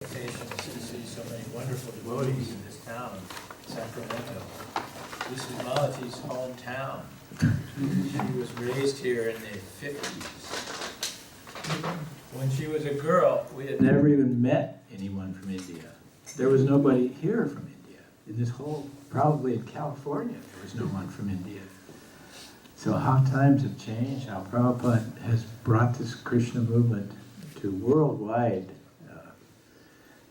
To see so many wonderful devotees in this town, Sacramento. This is Malati's hometown. She was raised here in the 50s. When she was a girl, we had never even met anyone from India. There was nobody here from India. In this whole, probably in California, there was no one from India. So how times have changed, how Prabhupada has brought this Krishna movement to worldwide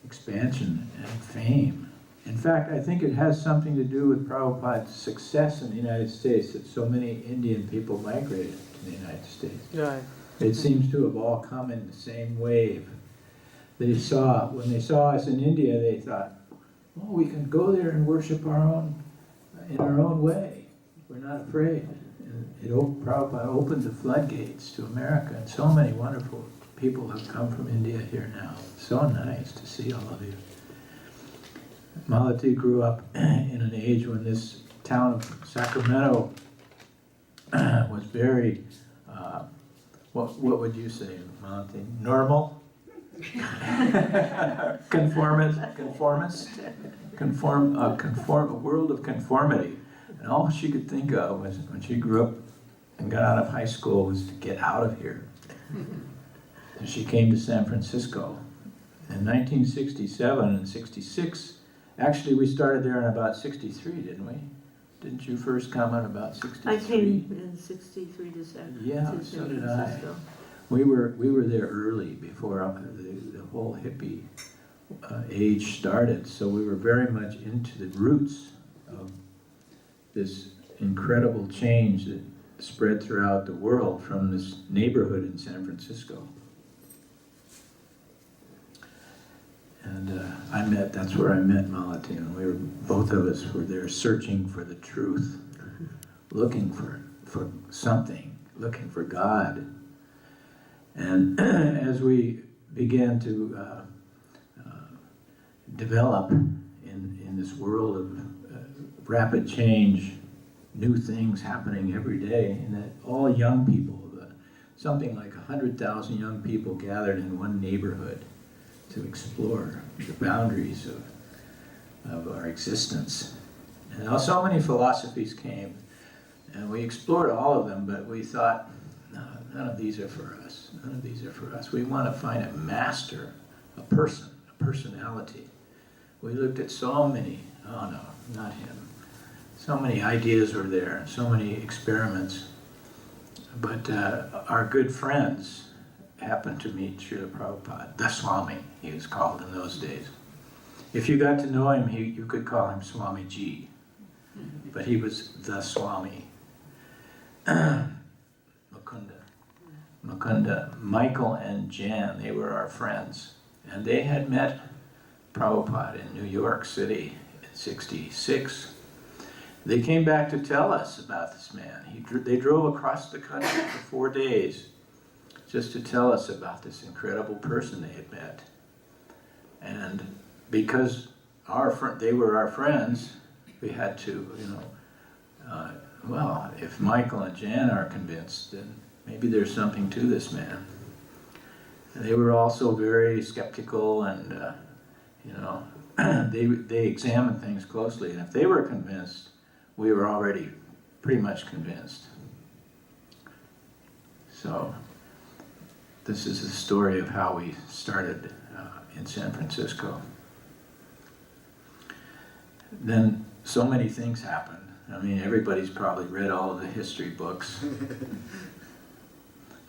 expansion and fame. In fact, I think it has something to do with Prabhupada's success in the United States that so many Indian people migrated to the United States. Right. It seems to have all come in the same wave. When they saw us in India, they thought, oh, we can go there and worship in our own way. We're not afraid. And Prabhupada opened the floodgates to America, and so many wonderful people have come from India here now. So nice to see all of you. Malati grew up in an age when this town of Sacramento was very, what would you say, Malati? Normal? Conformist? A world of conformity. And all she could think of was, when she grew up and got out of high school, was to get out of here. And she came to San Francisco in 1967 and 66. Actually, we started there in about 63, didn't we? Didn't you first come in about 63? I came in 63 to San Francisco. Yeah, so did I. We were there early, before the whole hippie age started, so we were very much into the roots of this incredible change that spread throughout the world from this neighborhood in San Francisco. And that's where I met Malati, and both of us were there searching for the truth, looking for something, looking for God. And as we began to develop in this world of rapid change, new things happening every day, and that all young people, something like 100,000 young people gathered in one neighborhood to explore the boundaries of our existence. And now so many philosophies came, and we explored all of them, but we thought, no, none of these are for us. None of these are for us. We want to find a master, a person, a personality. We looked at so many, oh no, not him. So many ideas were there, and so many experiments. But our good friends happened to meet Srila Prabhupada, the Swami, he was called in those days. If you got to know him, you could call him Swami Ji, but he was the Swami. Mukunda, Michael and Jan, they were our friends, and they had met Prabhupada in New York City in 66. They came back to tell us about this man. They drove across the country for 4 days just to tell us about this incredible person they had met. And because they were our friends, we had to, well, if Michael and Jan are convinced, then maybe there's something to this man. And they were also very skeptical, and they examined things closely. And if they were convinced, we were already pretty much convinced. So this is the story of how we started in San Francisco. Then so many things happened. I mean, everybody's probably read all of the history books.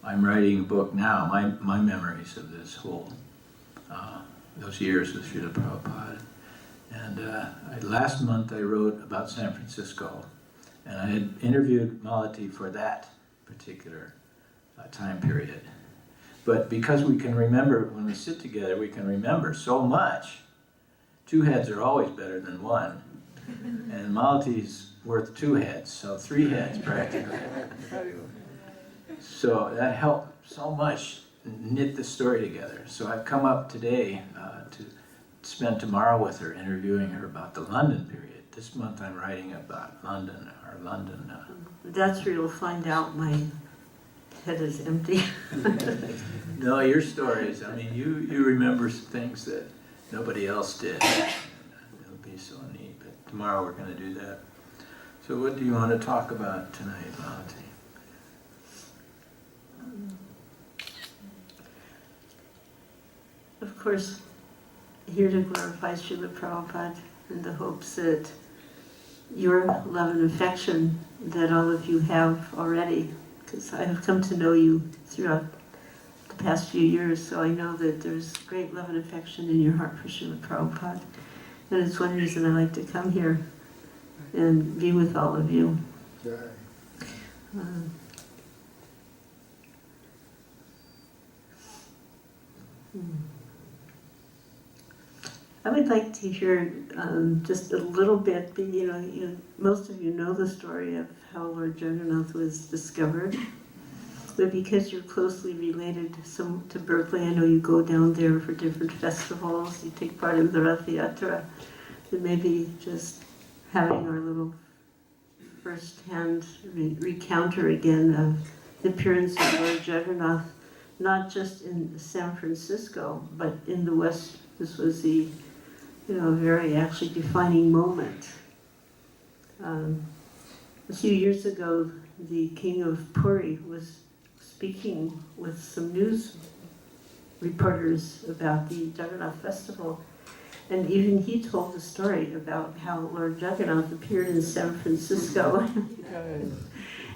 I'm writing a book now, my memories of this whole, those years with Srila Prabhupada. And last month I wrote about San Francisco, and I had interviewed Malati for that particular time period. But because we can remember, when we sit together, we can remember so much. 2 heads are always better than 1. And Malati's worth 2 heads, so 3 heads practically. So that helped so much knit the story together. So I've come up today to spend tomorrow with her, interviewing her about the London period. This month I'm writing about London. That's where you'll find out my head is empty. No, your stories, I mean, you remember things that nobody else did. It'll be so neat, but tomorrow we're going to do that. So what do you want to talk about tonight, Malati? Of course, here to glorify Srila Prabhupada in the hopes that your love and affection that all of you have already, because I have come to know you throughout the past few years, so I know that there's great love and affection in your heart for Srila Prabhupada. And it's one reason I like to come here and be with all of you. I would like to hear just a little bit, most of you know the story of how Lord Jagannath was discovered, but because you're closely related to Berkeley, I know you go down there for different festivals, you take part in the Rath Yatra, and maybe just having our little first-hand recounter again of the appearance of Lord Jagannath, not just in San Francisco, but in the West. This was the very actually defining moment. A few years ago, the king of Puri was speaking with some news reporters about the Jagannath festival, and even he told the story about how Lord Jagannath appeared in San Francisco. And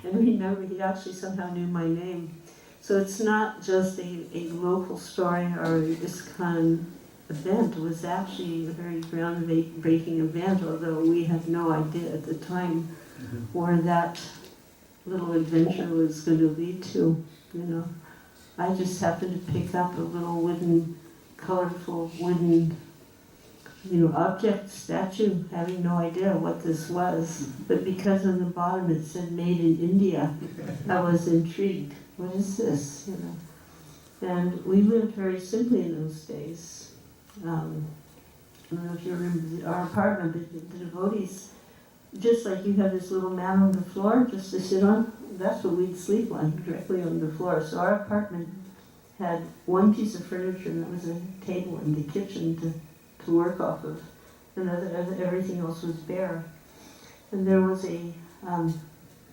remember, he actually somehow knew my name. So it's not just a local story or a ISKCON event. It was actually a very groundbreaking event, although we had no idea at the time where that little adventure was going to lead to. I just happened to pick up a little colorful wooden object, statue, having no idea what this was. But because on the bottom it said made in India, I was intrigued. What is this? And we lived very simply in those days. I don't know if you remember our apartment, but the devotees, just like you have this little mat on the floor just to sit on, that's what we'd sleep on, directly on the floor. So our apartment had one piece of furniture, and that was a table in the kitchen to work off of, and everything else was bare. And there was a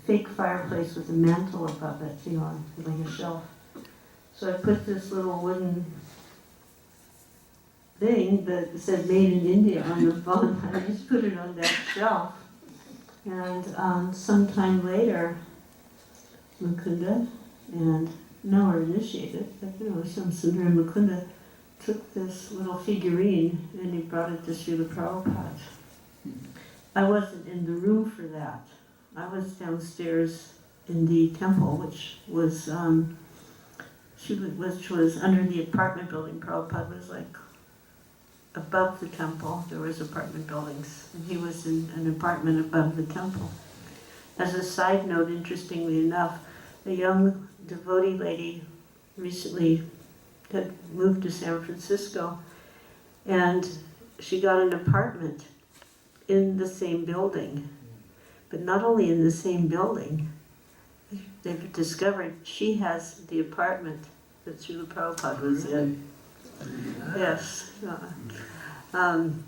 fake fireplace with a mantle above it, like a shelf. So I put this little wooden thing that said made in India on the phone. I just put it on that shelf. And sometime later, Mukunda and now our initiated, but Shyamasundar and Mukunda took this little figurine and he brought it to Srila Prabhupada. I wasn't in the room for that. I was downstairs in the temple, which was under the apartment building. Prabhupada was like above the temple. There was apartment buildings, and he was in an apartment above the temple. As a side note, interestingly enough, a young devotee lady recently had moved to San Francisco, and she got an apartment in the same building. But not only in the same building, they've discovered she has the apartment that Srila Prabhupada was in. Yes. And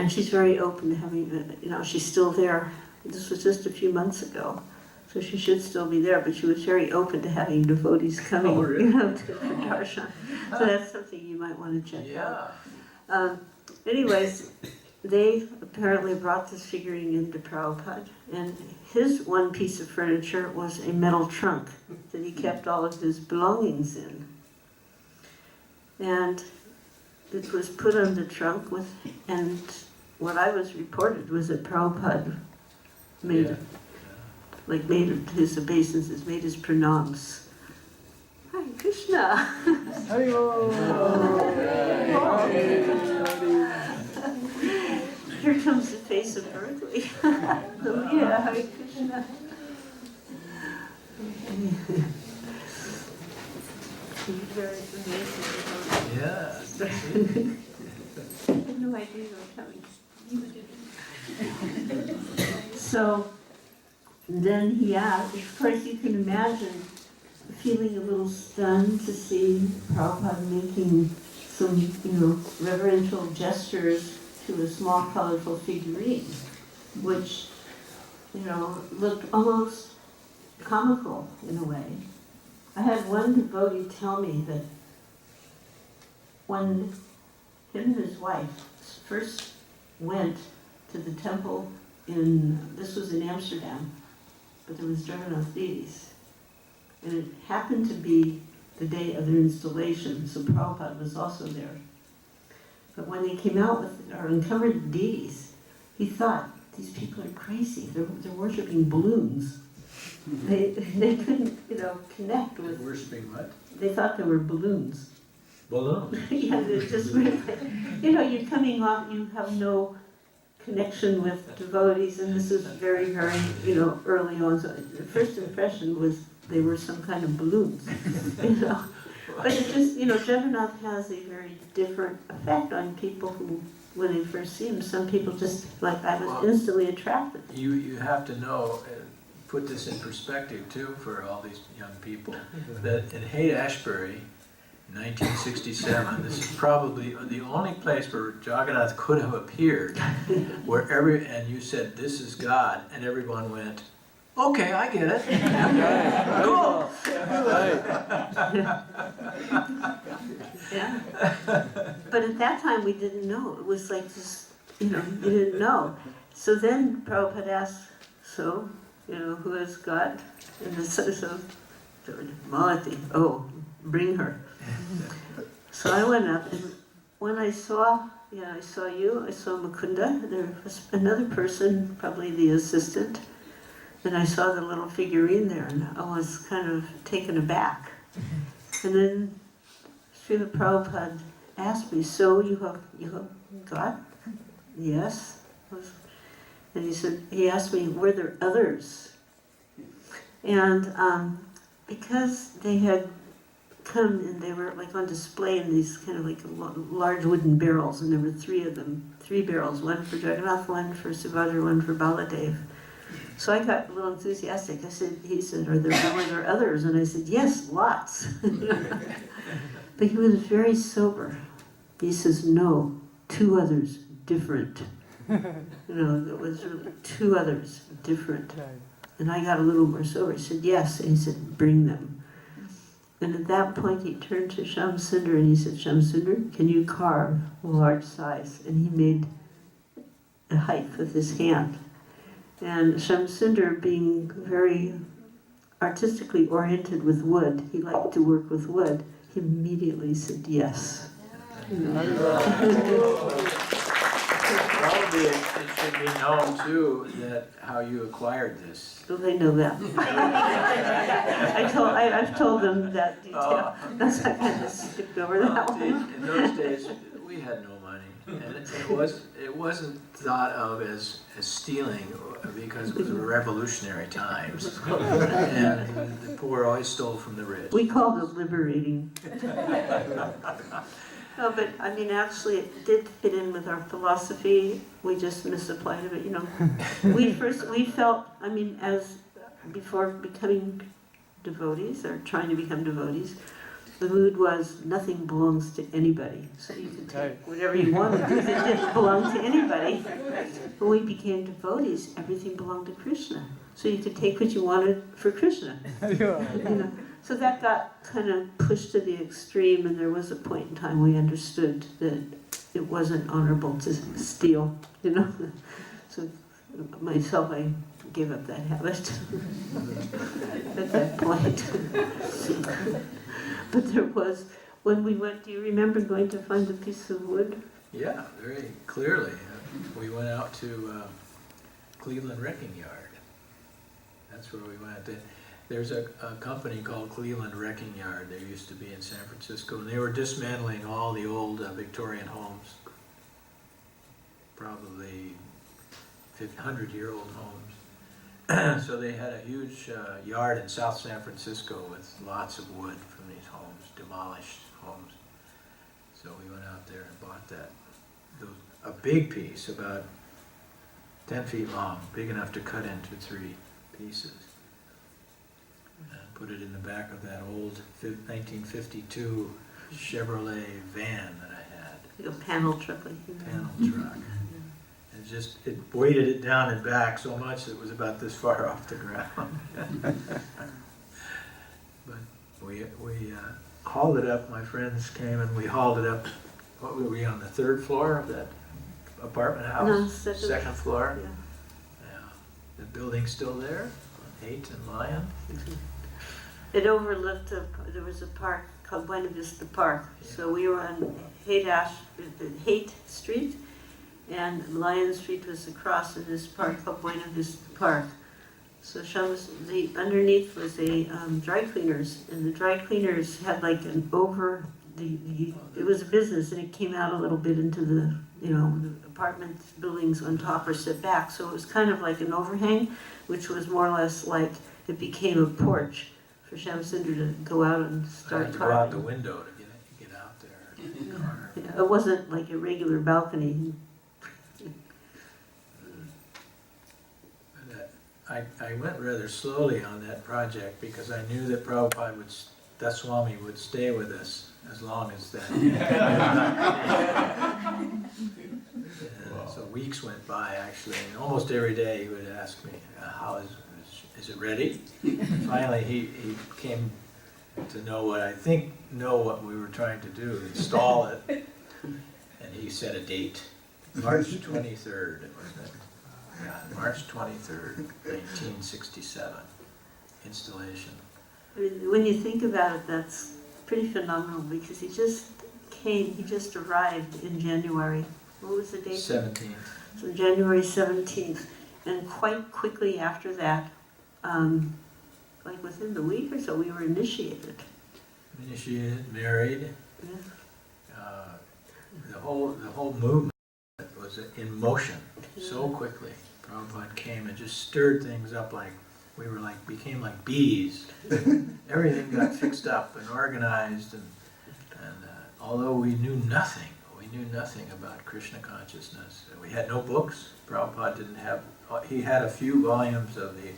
she's very open to having, she's still there. This was just a few months ago, so she should still be there, but she was very open to having devotees coming, to the darshan. So that's something you might want to check out. Anyways, they apparently brought this figurine into Prabhupada, and his one piece of furniture was a metal trunk that he kept all of his belongings in. And it was put on the trunk and what I was reported was that Prabhupada made his obeisances, made his pranams. Hare Krishna! Here comes the face of Berkeley. Hallelujah, Hare Krishna. Very amazing. Yeah. I had no idea they were coming. So then he asked, of course you can imagine feeling a little stunned to see Prabhupada making some, reverential gestures to a small colorful figurine, which, looked almost comical in a way. I had one devotee tell me that when him and his wife first went to the temple this was in Amsterdam, but there was Jagannath deities. And it happened to be the day of their installation, so Prabhupada was also there. But when they came out with or uncovered the deities, he thought, these people are crazy. They're worshiping balloons. They couldn't, connect with. Worshipping what? They thought they were balloons. Balloons. Yeah, they're just really, you're coming off. You have no connection with devotees, and this is very, very, early on. So the first impression was they were some kind of balloons, But it just, Jagannath has a very different effect on people who, when they first see him, some people just, I was instantly attracted. You have to know, put this in perspective too for all these young people, that in Haight-Ashbury, 1967, this is probably the only place where Jagannath could have appeared, and you said, this is God, and everyone went, okay, I get it. Cool. Yeah. But at that time we didn't know. It was like just, you didn't know. So then Prabhupada asked, so, who has God? And so Malati, bring her. So I went up, and when I saw you, I saw Mukunda, there was another person, probably the assistant, and I saw the little figurine there, and I was kind of taken aback. And then Srila Prabhupada asked me, so you have God? Yes. And he asked me, were there others? And because they had come and they were on display in these kind of large wooden barrels, and there were three of them, 3 barrels, one for Jagannath, one for Subhadra, one for Baladev. So I got a little enthusiastic. He said, were there others? And I said, yes, lots. But he was very sober. He says, no, 2 others, different. There was really 2 others, different. And I got a little more sober. He said, yes. And he said, bring them. And at that point, he turned to Shyamasundar and he said, Shyamasundar, can you carve a large size? And he made a height with his hand. And Shyamasundar, being very artistically oriented with wood, he liked to work with wood, he immediately said yes. Probably it should be known too that how you acquired this. So they know that. I've told them that detail. That's why I kind of skipped over that one. In those days, we had no money, and it wasn't thought of as stealing because it was revolutionary times, and the poor always stole from the rich. We called it liberating. No, but actually it did fit in with our philosophy. We just misapplied it. We felt, as before becoming devotees or trying to become devotees, the mood was nothing belongs to anybody. So you could take whatever you wanted because it didn't belong to anybody. When we became devotees, everything belonged to Krishna. So you could take what you wanted for Krishna. So that got kind of pushed to the extreme, and there was a point in time we understood that it wasn't honorable to steal, So myself, I gave up that habit at that point. But there was, when we went, do you remember going to find a piece of wood? Yeah, very clearly. We went out to Cleveland Wrecking Yard. That's where we went. There's a company called Cleveland Wrecking Yard. They used to be in San Francisco, and they were dismantling all the old Victorian homes, probably 100-year-old homes. So they had a huge yard in South San Francisco with lots of wood from these homes, demolished homes. So we went out there and bought that. A big piece, about 10 feet long, big enough to cut into 3 pieces. And put it in the back of that old 1952 Chevrolet van that I had, Like a panel truck, like panel truck. And it weighted it down and back so much that it was about this far off the ground. But we hauled it up. My friends came and we hauled it up. What were we on the third floor of that apartment house? No, second floor. Yeah. Yeah. The building's still there, Haight and Lion. It overlooked there was a park called Buena Vista Park. So we were on Haight Street, and Lion Street was across in this park called Buena Vista Park. So underneath was a dry cleaners, and the dry cleaners had like an it was a business, and it came out a little bit into the the apartment buildings on top or set back. So it was kind of like an overhang, which was more or less like it became a porch for Shyamasundar to go out and I start had to go out the carving. window to get out there. And carve. Yeah, it wasn't like a regular balcony. I went rather slowly on that project because I knew that Prabhupada Swami would stay with us as long as that. And so weeks went by actually, and almost every day he would ask me, "How is it ready?" And finally, he came to know what we were trying to do, install it, and he set a date, March 23rd. Wasn't it? Yeah, March 23rd, 1967, installation. I mean, when you think about it, that's pretty phenomenal because he just arrived in January. What was the date? 17th. So January 17th. And quite quickly after that, like within the week or so, we were initiated. Initiated, married. Yeah. The whole movement was in motion so quickly. Prabhupada came and just stirred things up like we became like bees. Everything got fixed up and organized, and although we knew nothing about Krishna consciousness. We had no books. Prabhupada didn't have. He had a few volumes of the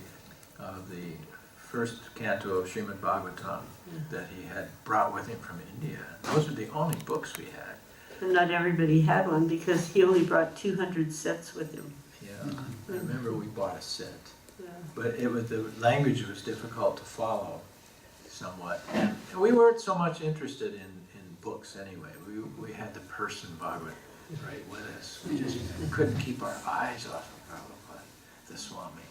first canto of Srimad Bhagavatam that he had brought with him from India. Those were the only books we had. And not everybody had one because he only brought 200 sets with him. Yeah, I remember we bought a set. Yeah. But the language was difficult to follow somewhat. And we weren't so much interested in books anyway. We had the person Bhagavad right with us. We just couldn't keep our eyes off of Prabhupada, the Swami.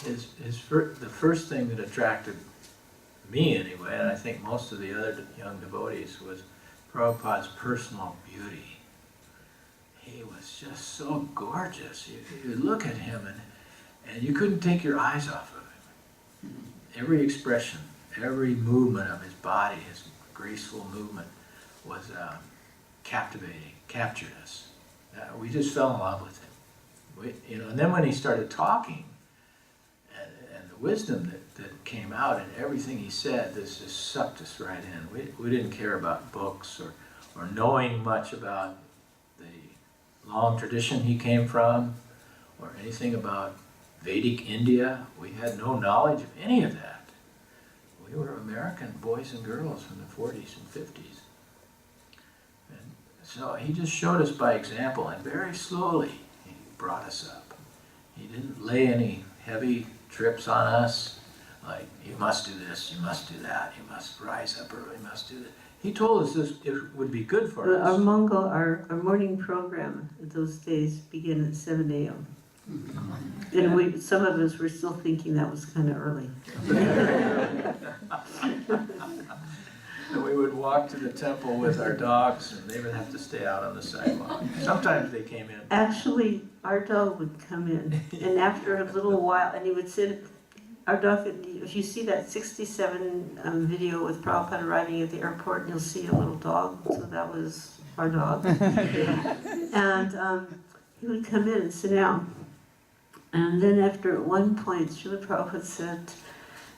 The first thing that attracted me anyway, and I think most of the other young devotees, was Prabhupada's personal beauty. He was just so gorgeous. You look at him and you couldn't take your eyes off of him. Every expression, every movement of his body, his graceful movement was captivating, captured us. We just fell in love with him. And then when he started talking, and the wisdom that came out in everything he said, this just sucked us right in. We didn't care about books or knowing much about the long tradition he came from or anything about Vedic India. We had no knowledge of any of that. We were American boys and girls from the 40s and 50s. And so he just showed us by example, and very slowly he brought us up. He didn't lay any heavy trips on us, like, you must do this, you must do that, you must rise up early, you must do that. He told us this it would be good for us. Our morning program at those days began at 7 a.m. And some of us were still thinking that was kind of early. And we would walk to the temple with our dogs, and they would have to stay out on the sidewalk. Sometimes they came in. Actually, our dog would come in, and after a little while, and he would sit. Our dog, if you see that 67 video with Prabhupada arriving at the airport, you'll see a little dog. So that was our dog. And he would come in and sit down. And then after at one point, Srila Prabhupada said,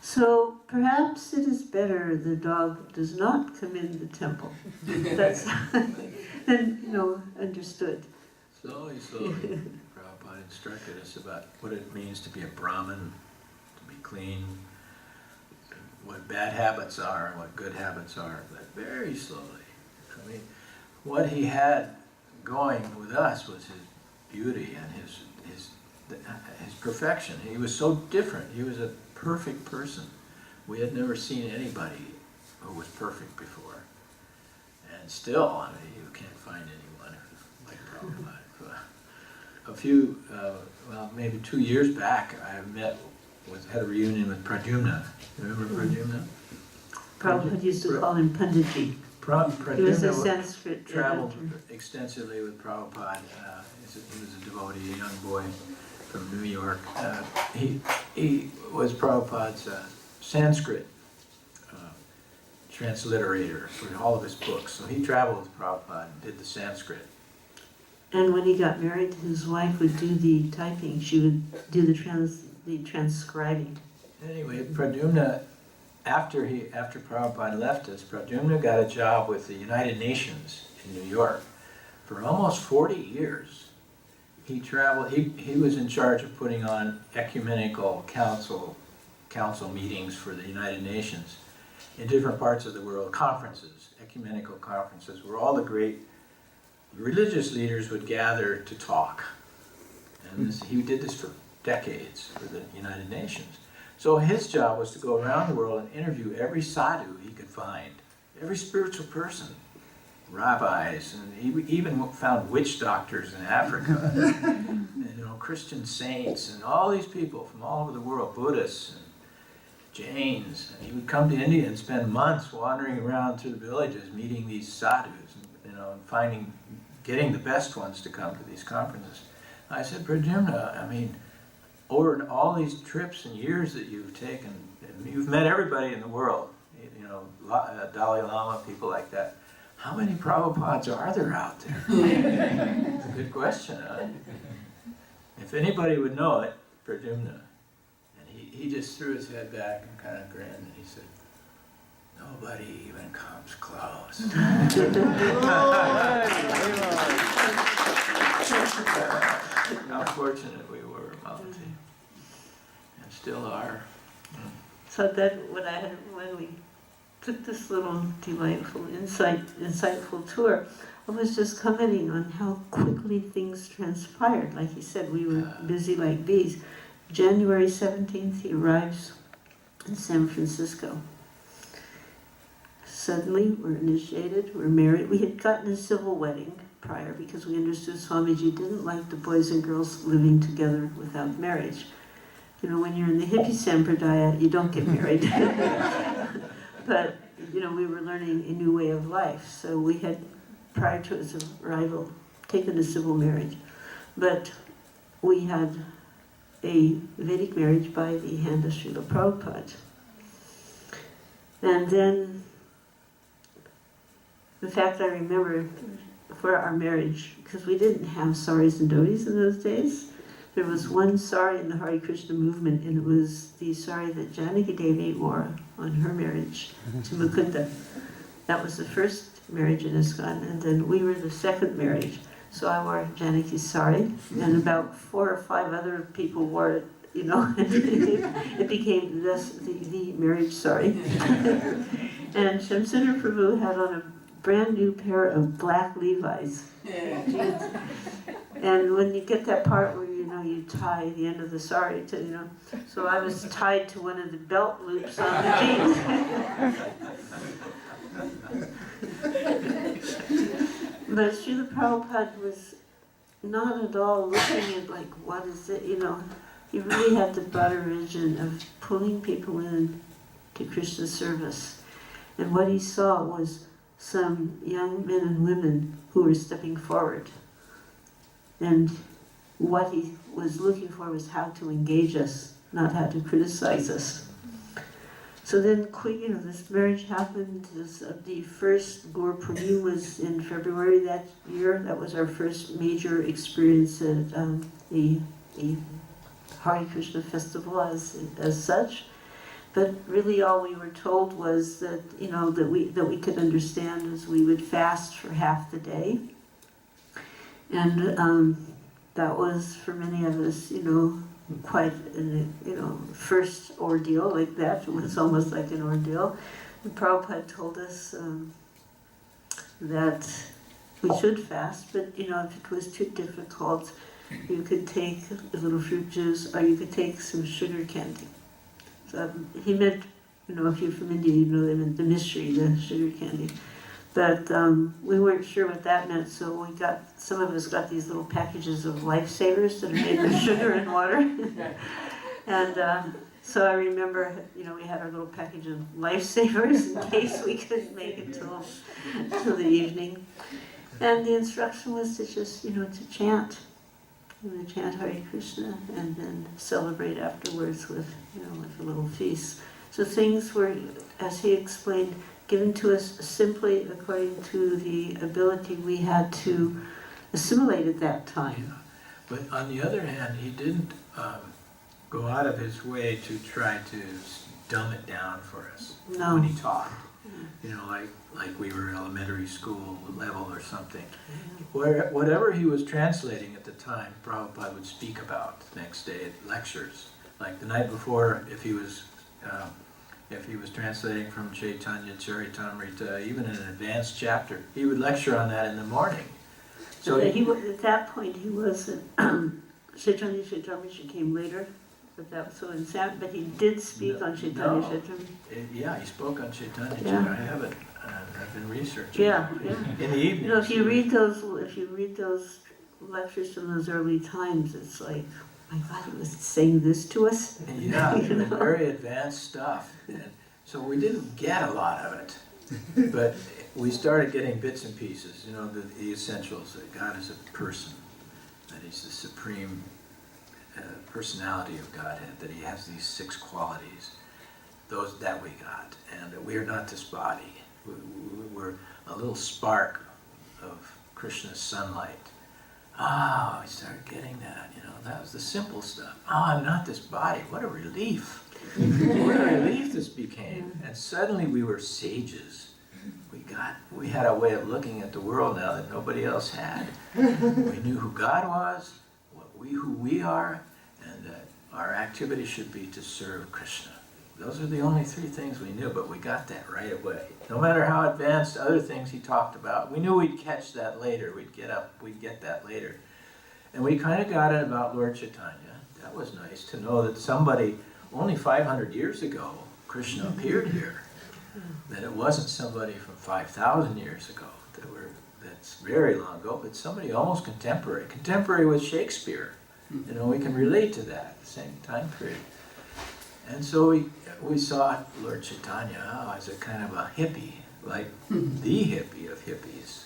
so perhaps it is better the dog does not come in the temple. That's then, understood. Slowly, Prabhupada instructed us about what it means to be a Brahmin, to be clean, what bad habits are and what good habits are, but very slowly. I mean, what he had going with us was his beauty and his perfection. He was so different. He was a perfect person. We had never seen anybody who was perfect before. And still, I mean, you can't find anyone like Prabhupada. A few, well, maybe 2 years back, I had a reunion with Pradyumna. Remember Pradyumna? Prabhupada used to call him Panditji. He was a Sanskrit traveled editor. extensively with Prabhupada. He was a devotee, a young boy from New York. He was Prabhupada's Sanskrit transliterator for all of his books. So he traveled with Prabhupada and did the Sanskrit. And when he got married, his wife would do the typing. She would do the transcribing. Anyway, Pradyumna, after Prabhupada left us, Pradyumna got a job with the United Nations in New York. For almost 40 years, he traveled. He was in charge of putting on ecumenical council meetings for the United Nations in different parts of the world, conferences, ecumenical conferences, where all the great religious leaders would gather to talk. And he did this for decades for the United Nations. So his job was to go around the world and interview every sadhu he could find, every spiritual person, rabbis, and he even found witch doctors in Africa, and, Christian saints, and all these people from all over the world, Buddhists and Jains. And he would come to India and spend months wandering around through the villages, meeting these sadhus, and getting the best ones to come to these conferences. I said, Pradyumna, I mean, over all these trips and years that you've taken, you've met everybody in the world, Dalai Lama, people like that. How many Prabhupads are there out there? It's a good question, huh? If anybody would know it, Pradyumna. And he just threw his head back and kind of grinned, and he said, nobody even comes close. How fortunate we were, Malati, and still are. So when we took this little delightful, insightful tour, I was just commenting on how quickly things transpired. Like he said, we were busy like bees. January 17th, he arrives in San Francisco. Suddenly, we're initiated, we're married. We had gotten a civil wedding prior because we understood Swamiji didn't like the boys and girls living together without marriage. When you're in the hippie sampradaya, you don't get married. But, we were learning a new way of life. So we had, prior to his arrival, taken a civil marriage. But we had a Vedic marriage by the hand of Srila Prabhupada. And then, in fact, I remember for our marriage, because we didn't have saris and dhotis in those days, there was one sari in the Hare Krishna movement, and it was the sari that Janaki Devi wore on her marriage to Mukunda. That was the first marriage in ISKCON, and then we were the second marriage. So I wore Janaki's sari, and about 4 or 5 other people wore it, it became the marriage sari. And Shyamasundar Prabhu had on a brand new pair of black Levi's jeans. And when you get that part where you tie the end of the sari to, so I was tied to one of the belt loops on the jeans. But Srila Prabhupada was not at all looking at like, what is it, he really had the broader vision of pulling people in to Krishna's service. And what he saw was some young men and women who were stepping forward. And what he was looking for was how to engage us, not how to criticize us. So then, this marriage happened. The first Gaur Purnima was in February that year. That was our first major experience at the Hare Krishna festival as such. But really, all we were told was that that we could understand is we would fast for half the day, and that was for many of us, quite an, first ordeal like that. It was almost like an ordeal. And Prabhupada told us that we should fast, but if it was too difficult, you could take a little fruit juice, or you could take some sugar candy. So he meant, if you're from India, you know they meant the mystery, the sugar candy. But we weren't sure what that meant, so some of us got these little packages of lifesavers that are made with sugar and water. And so I remember, we had our little package of lifesavers in case we couldn't make it till the evening. And the instruction was to just, to chant. Chant Hare Krishna and then celebrate afterwards with a little feast. So things were, as he explained, given to us simply according to the ability we had to assimilate at that time. Yeah. But on the other hand, he didn't go out of his way to try to dumb it down for us when he taught. Like we were elementary school level or something. Whatever he was translating at the time, Prabhupada would speak about the next day at lectures. Like the night before, if he was translating from Chaitanya Charitamrita, even in an advanced chapter, he would lecture on that in the morning. So at that point he wasn't. Chaitanya Charitamrita came later. But he did speak on Chaitanya Charitamrita. Yeah, he spoke on Chaitanya. Yeah. I haven't. I've been researching. Yeah. In the evening. If you read those lectures from those early times, it's like, oh my God, he was saying this to us. Yeah, very advanced stuff. And so we didn't get a lot of it, but we started getting bits and pieces. The essentials. That God is a person. That He's the supreme personality of Godhead, that He has these 6 qualities, those that we got, and that we are not this body. We're a little spark of Krishna's sunlight. We started getting that, that was the simple stuff. I'm not this body, what a relief. What a relief this became. And suddenly we were sages. We had a way of looking at the world now that nobody else had. We knew who God was, who we are, and that our activity should be to serve Krishna. Those are the only 3 things we knew, but we got that right away. No matter how advanced other things he talked about, we knew we'd catch that later. We'd get that later. And we kind of got it about Lord Chaitanya. That was nice to know that somebody, only 500 years ago, Krishna appeared here. That it wasn't somebody from 5,000 years ago. That's very long ago, but somebody almost contemporary with Shakespeare. We can relate to that, the same time period. And so we saw Lord Chaitanya as a kind of a hippie, like the hippie of hippies.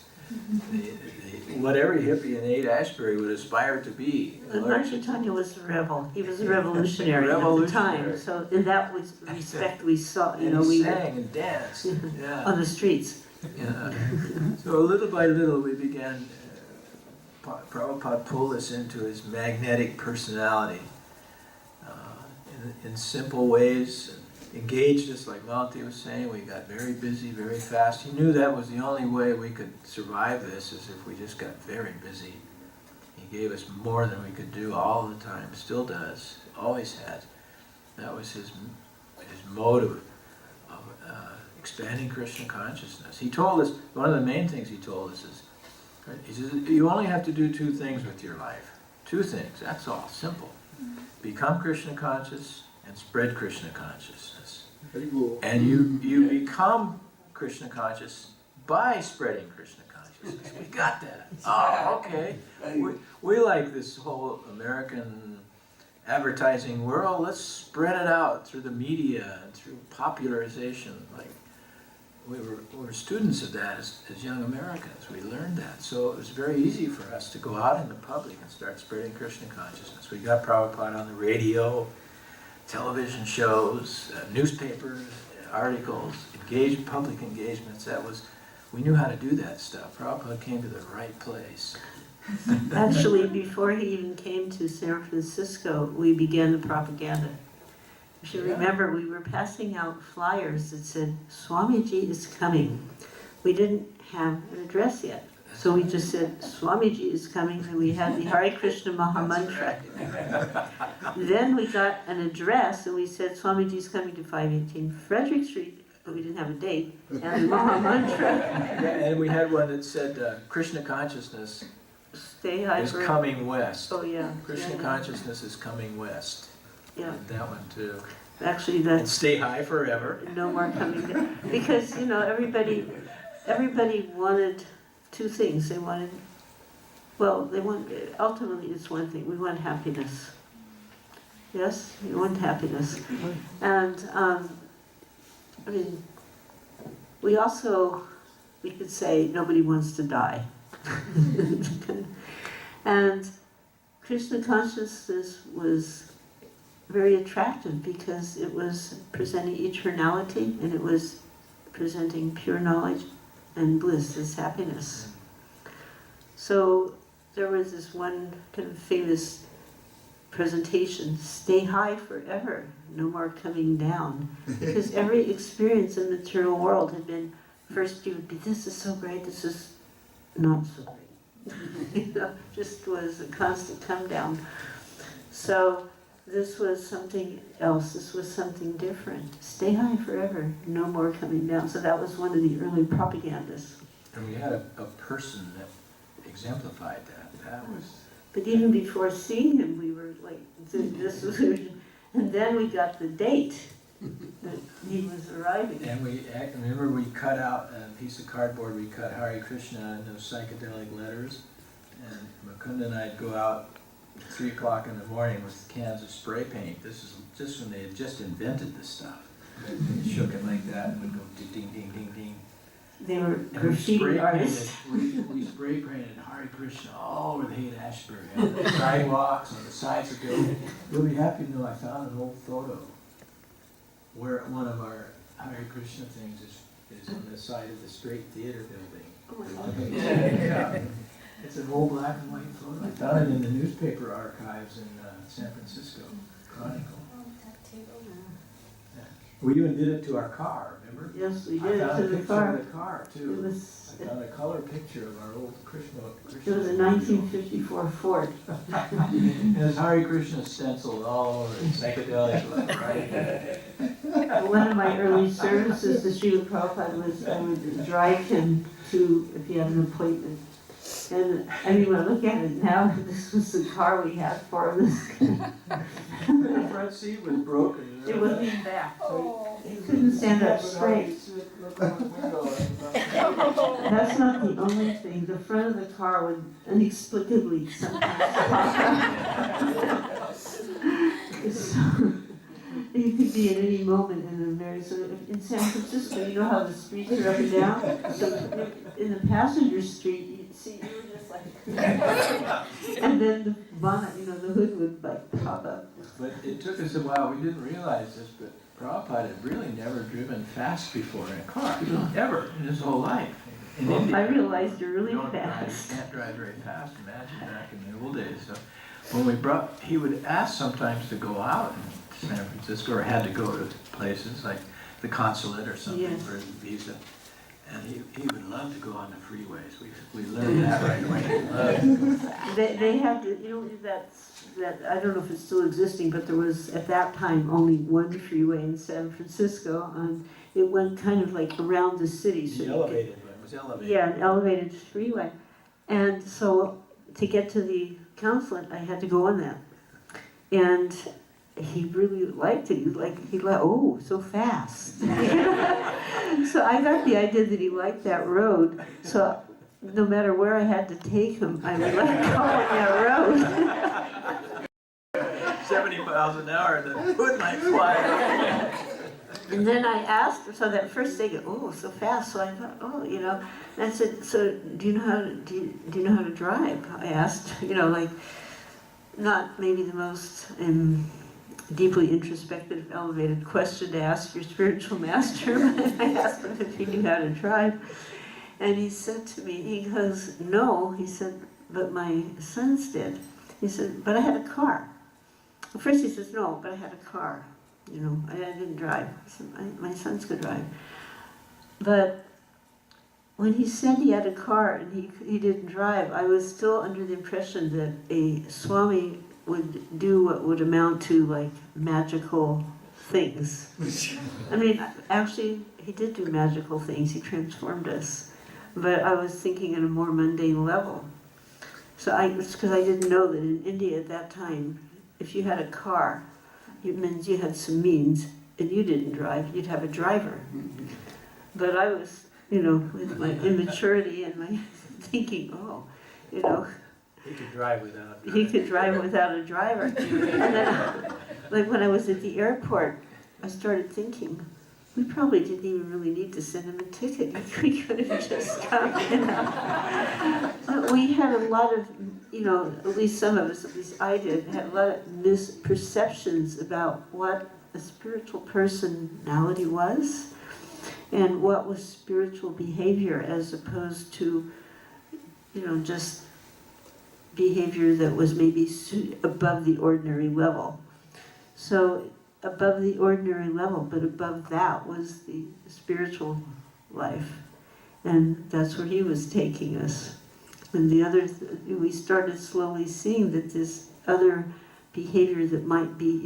What every hippie in Haight-Ashbury would aspire to be. Lord Chaitanya was a rebel. He was a revolutionary at the time. So in that respect we saw, we sang and danced on the streets. Yeah. So little by little we began, Prabhupada pulled us into his magnetic personality in simple ways, engaged us like Malati was saying. We got very busy very fast. He knew that was the only way we could survive this, is if we just got very busy. He gave us more than we could do all the time, still does, always has. That was his mode of expanding Krishna consciousness. He told us, one of the main things he told us is, he says, you only have to do 2 things with your life. 2 things, that's all, simple. Become Krishna conscious and spread Krishna consciousness. Very cool. And you become Krishna conscious by spreading Krishna consciousness. We got that. Oh, okay. We like this whole American advertising world. Let's spread it out through the media and through popularization. Like we were students of that as young Americans. We learned that. So it was very easy for us to go out in the public and start spreading Krishna consciousness. We got Prabhupada on the radio, television shows, newspapers, articles, public engagements. We knew how to do that stuff. Prabhupada came to the right place. Actually, before he even came to San Francisco, we began the propaganda. If you remember, we were passing out flyers that said, Swamiji is coming. We didn't have an address yet. So we just said, Swamiji is coming, and we had the Hare Krishna Maha Mantra. Then we got an address, and we said, Swamiji is coming to 518 Frederick Street, but we didn't have a date, and the Maha Mantra. And we had one that said, Krishna consciousness Stay high is forever. coming west. Oh, yeah. Krishna yeah, consciousness is coming west. Yeah. And that one too. Actually, And that's stay high forever. no more coming down. Because, you know, everybody wanted two things. They wanted, ultimately it's one thing. We want happiness. Yes? We want happiness. And, I mean, we could say nobody wants to die. And Krishna consciousness was very attractive because it was presenting eternality and it was presenting pure knowledge and bliss as happiness. So there was this one kind of famous presentation, stay high forever, no more coming down. Because every experience in the material world had been, first you would be, this is so great, this is not so great. You know, just was a constant come down. So this was something else, this was something different. Stay high forever, no more coming down. So that was one of the early propagandas. And we had a person that exemplified that. That was... But even before seeing him, we were like, this was, and then we got the date that he was arriving. And remember we cut out a piece of cardboard, we cut Hare Krishna and those psychedelic letters. And Mukunda and I'd go out at 3 o'clock in the morning with cans of spray paint. This is just when they had just invented this stuff. They shook it like that and would go ding, ding, ding, ding. They were And graffiti artists. we spray painted Hare Krishna all over the Haight-Ashbury, on the sidewalks, on the sides of buildings. You'll be happy to know I found an old photo where one of our Hare Krishna things is on the side of the Straight Theater building. Oh my God. Yeah. It's an old black and white photo. I found it in the newspaper archives in San Francisco Chronicle. Yeah. We even did it to our car, remember? Yes, we I did it found to a the picture car. of the car It too. was, I found a color picture of our old Krishna. it was a 1954 Ford. And there's Hare Krishna stenciled all over it, psychedelic, right? One of my early services to Srila Prabhupada was I would drive him to, if he had an appointment. And I mean, when I look at it now, this was the car we had for him. The front seat was broken. It was leaned back, so he couldn't stand up straight. That's not the only thing. The front of the car would inexplicably sometimes pop up. So, you could be at any moment in America. So in San Francisco, you know how the streets are up and down? So in the passenger street, you'd see, you were just like, and then the bonnet, you know, the hood would like pop up. But it took us a while. We didn't realize this, but Prabhupada had really never driven fast before in a car. Ever in his whole life. In India, I realized you're really you fast. can't drive very fast. Imagine back in the old days. So when we he would ask sometimes to go out in San Francisco, or had to go to places like the consulate or something Yes. for his visa. And he would love to go on the freeways. We learned that right away. They had to, you know, that I don't know if it's still existing, but there was at that time only one freeway in San Francisco, and it went kind of like around the city. So Elevated, it was elevated. yeah, an elevated freeway. And so to get to the consulate, I had to go on that. And he really liked it. He liked, oh, so fast. So I got the idea that he liked that road. So no matter where I had to take him, I would like going that road. 70 miles an hour, the hood might fly out. And then I asked him, so that first they go, oh, so fast. So I thought, oh, you know. And I said, so do you know how to drive? I asked, you know, like, not maybe the most deeply introspective, elevated question to ask your spiritual master. I asked him if he knew how to drive. And he said to me, he goes, no. He said, but my sons did. He said, but I had a car. At first he says, no, but I had a car. You know, I didn't drive. I said, my sons could drive. But when he said he had a car and he didn't drive, I was still under the impression that a Swami would do what would amount to like magical things. I mean, actually, he did do magical things. He transformed us. But I was thinking at a more mundane level. So it's because I didn't know that in India at that time, if you had a car, it means you had some means, and you didn't drive, you'd have a driver. But I was, with my immaturity and my thinking, He could drive without. he could drive without a driver. And then, like when I was at the airport, I started thinking, we probably didn't even really need to send him a ticket. We could have just come, But we had a lot of, at least some of us, at least I did, had a lot of misperceptions about what a spiritual personality was and what was spiritual behavior as opposed to, just behavior that was maybe above the ordinary level. So above the ordinary level, but above that was the spiritual life. And that's where he was taking us. And we started slowly seeing that this other behavior that might be,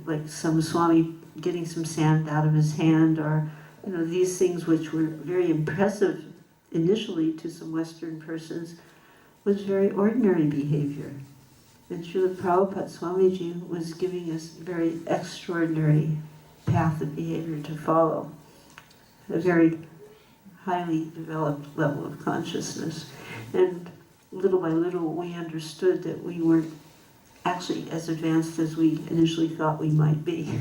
like some Swami getting some sand out of his hand, or, these things which were very impressive initially to some Western persons, was very ordinary behavior. And Srila Prabhupada Swamiji was giving us a very extraordinary path of behavior to follow, a very highly developed level of consciousness. And little by little we understood that we weren't actually as advanced as we initially thought we might be.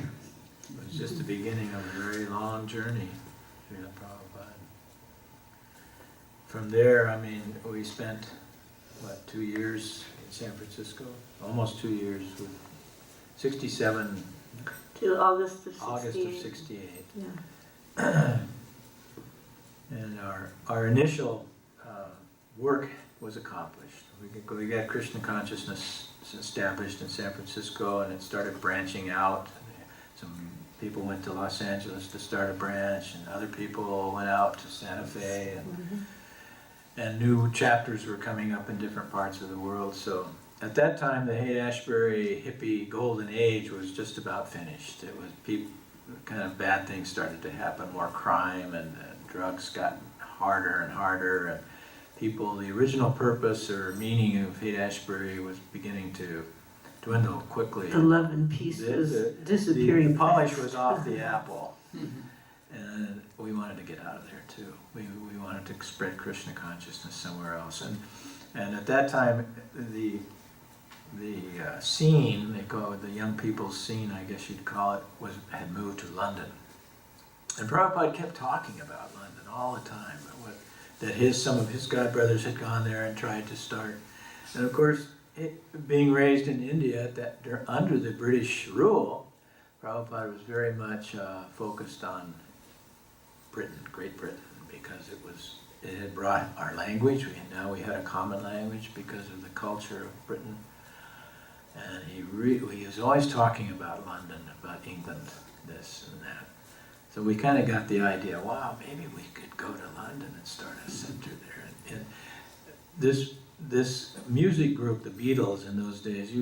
It was just the beginning of a very long journey, Srila Prabhupada. From there, we spent, 2 years in San Francisco? Almost 2 years, with 67. Till August of 68. August of 68. Yeah. And our initial work was accomplished. We got Krishna consciousness established in San Francisco, and it started branching out. Some people went to Los Angeles to start a branch, and other people went out to Santa Fe, and new chapters were coming up in different parts of the world. So at that time, the Haight-Ashbury hippie golden age was just about finished. It was kind of bad things started to happen, more crime, and drugs got harder and harder, and the original purpose or meaning of Haight-Ashbury was beginning to dwindle quickly. The love and peace was disappearing. The polish was off the apple. And we wanted to get out of there too. We wanted to spread Krishna consciousness somewhere else. And at that time, the scene, they call it the young people's scene, I guess you'd call it, had moved to London. And Prabhupada kept talking about London all the time. That some of his godbrothers had gone there and tried to start. And of course, being raised in India under the British rule, Prabhupada was very much focused on Britain, Great Britain, because it had brought our language. We had a common language because of the culture of Britain. And he was always talking about London, about England, this and that. So we kind of got the idea, wow, maybe we could go to London and start a center there. And this music group, the Beatles, in those days,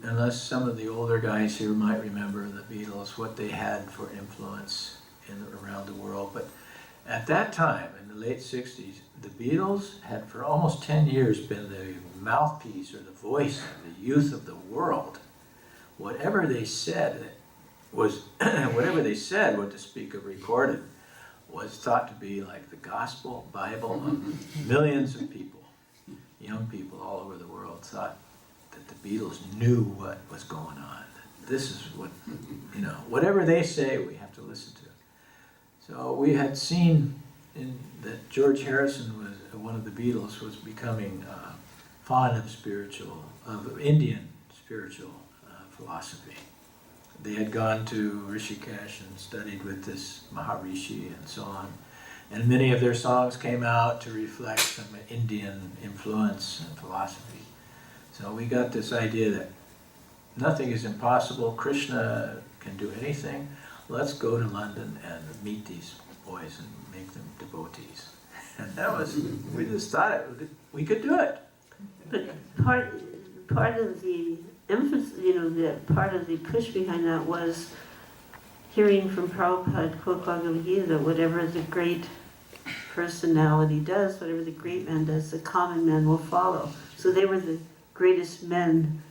unless some of the older guys here might remember the Beatles, what they had for influence around the world. But at that time, in the late 60s, the Beatles had for almost 10 years been the mouthpiece or the voice of the youth of the world. Whatever they said, what to speak of recorded, was thought to be like the gospel, Bible of millions of people. Young people all over the world thought that the Beatles knew what was going on. This is what, whatever they say, we have to listen to. So we had seen that George Harrison, one of the Beatles, was becoming fond of Indian spiritual philosophy. They had gone to Rishikesh and studied with this Maharishi and so on. And many of their songs came out to reflect some Indian influence and philosophy. So we got this idea that nothing is impossible, Krishna can do anything. Let's go to London and meet these boys and make them devotees. And that was, we just thought we could do it. But part of the emphasis, the part of the push behind that was hearing from Prabhupada, quote Bhagavad Gita, whatever the great personality does, whatever the great man does, the common man will follow. So they were the greatest men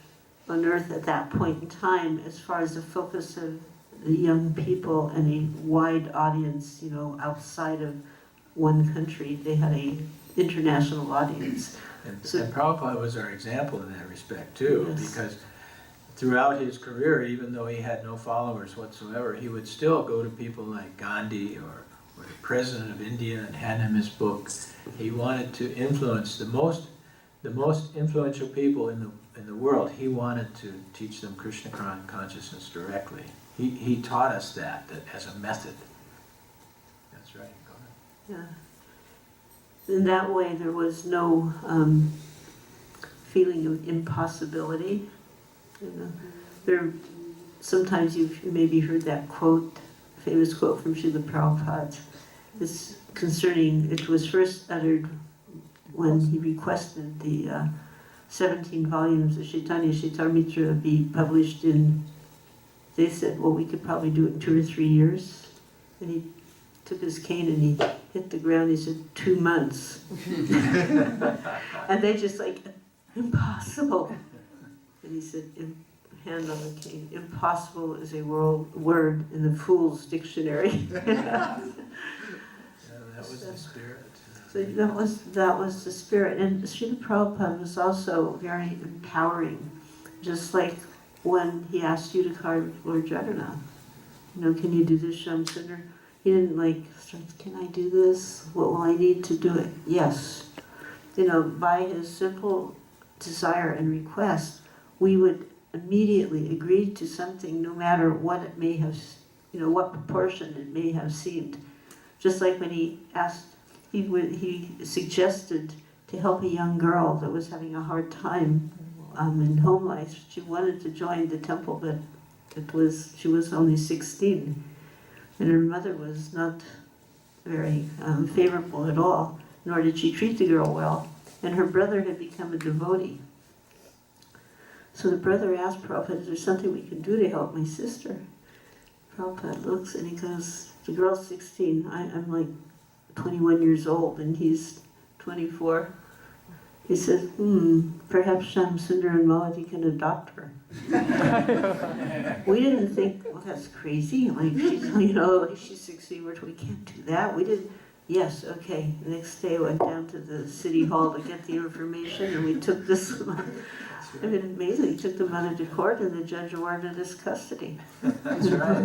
on earth at that point in time, as far as the focus of the young people and a wide audience, outside of one country. They had a international audience. And Prabhupada was our example in that respect too, Yes. because throughout his career, even though he had no followers whatsoever, he would still go to people like Gandhi or the President of India and hand him his book. He wanted to influence the most influential people in the world. He wanted to teach them Krishna consciousness directly. He taught us that as a method. That's right. Go ahead. Yeah. In that way, there was no feeling of impossibility. Sometimes you've maybe heard that quote, famous quote from Srila Prabhupada. It's concerning, it was first uttered when he requested the 17 volumes of Chaitanya Charitamrita be published in, they said, well, we could probably do it in 2 or 3 years. And he took his cane and he hit the ground, he said, 2 months. And they just like, impossible. And he said, hand on the cane, impossible is a word in the Fool's Dictionary. Yeah, that was the spirit. So that was the spirit. And Srila Prabhupada was also very empowering, just like when he asked you to carve Lord Jagannath. Can you do this, Shyamasundar? He didn't start, can I do this? What will I need to do it? Yes. By his simple desire and request, we would immediately agree to something, no matter what it may have, what proportion it may have seemed. Just like when he asked, he suggested to help a young girl that was having a hard time in home life. She wanted to join the temple, but she was only 16, and her mother was not very favorable at all, nor did she treat the girl well. And her brother had become a devotee. So the brother asked Prabhupada, is there something we can do to help my sister? Prabhupada looks and he goes, the girl's 16, I'm like 21 years old and he's 24. He says, perhaps Shyamasundar and Malati can adopt her. We didn't think, well, that's crazy. She's 16, we can't do that. We didn't. Yes, okay. The next day I went down to the city hall to get the information and we took this. I mean, amazing. He took the mother to court and the judge awarded us custody. That's right.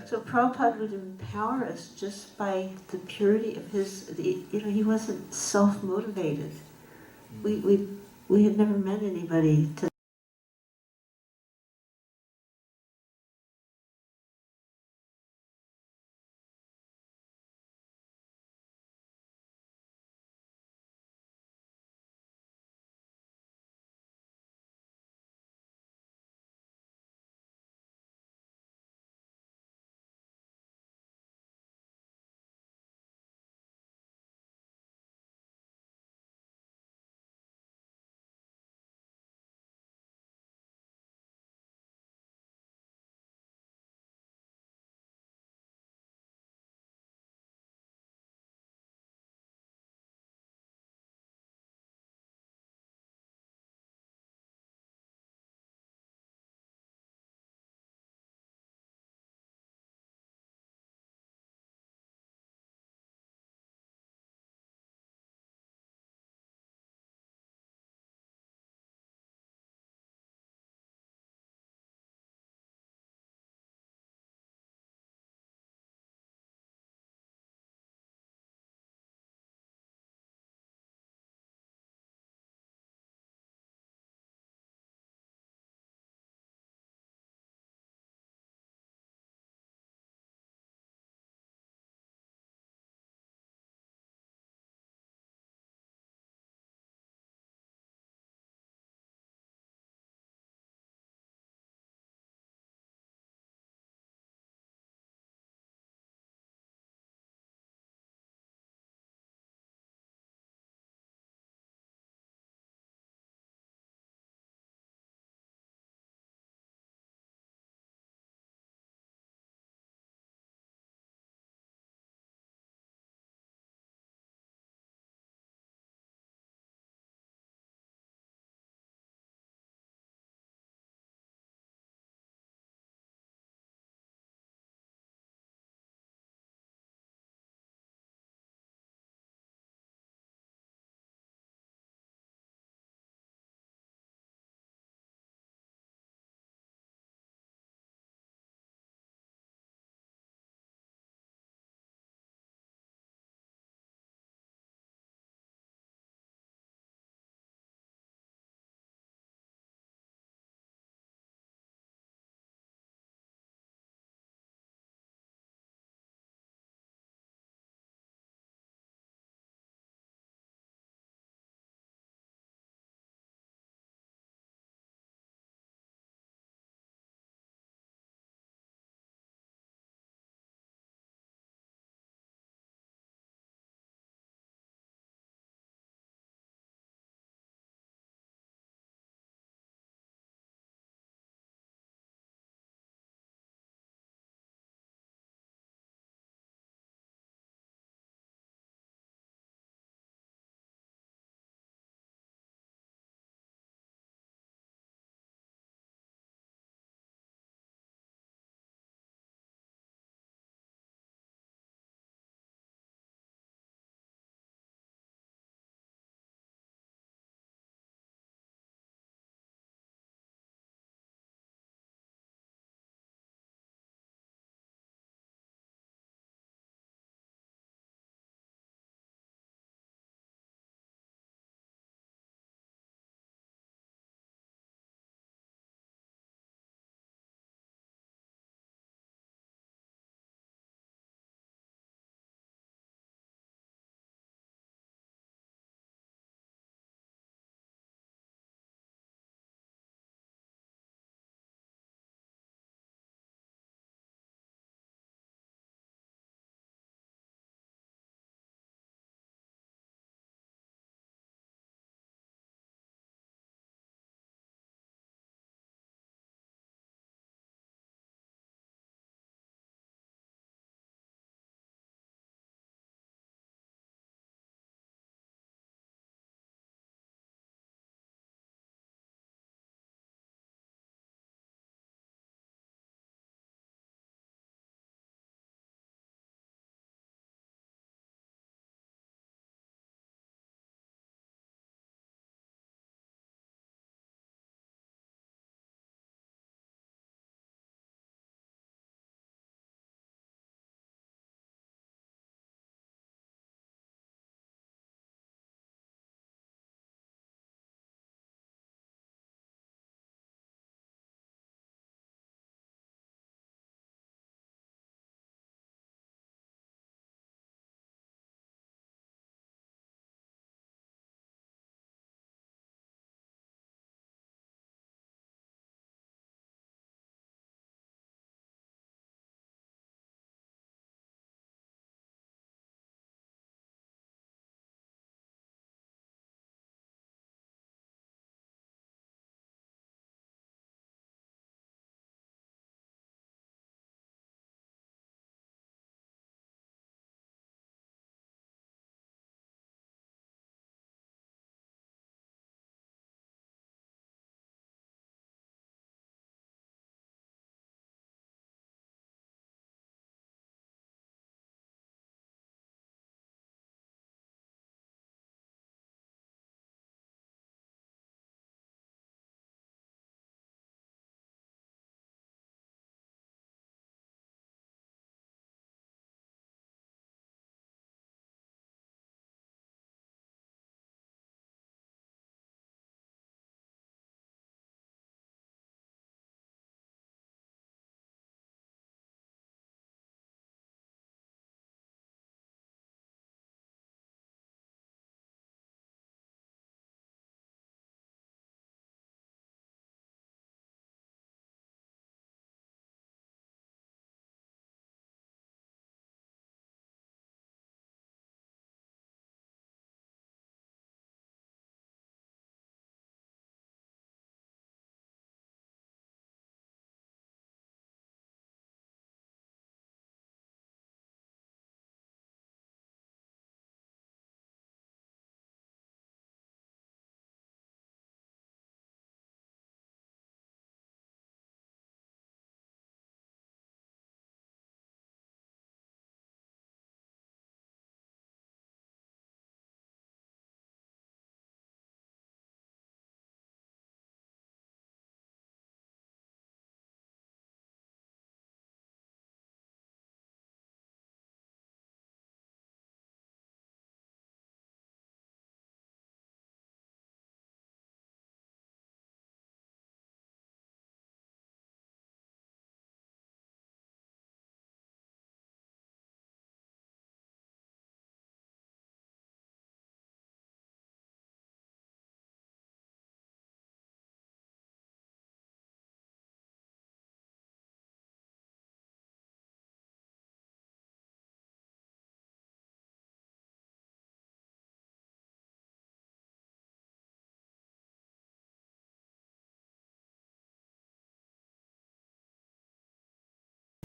So Prabhupada would empower us just by the purity of he wasn't self-motivated. We had never met anybody to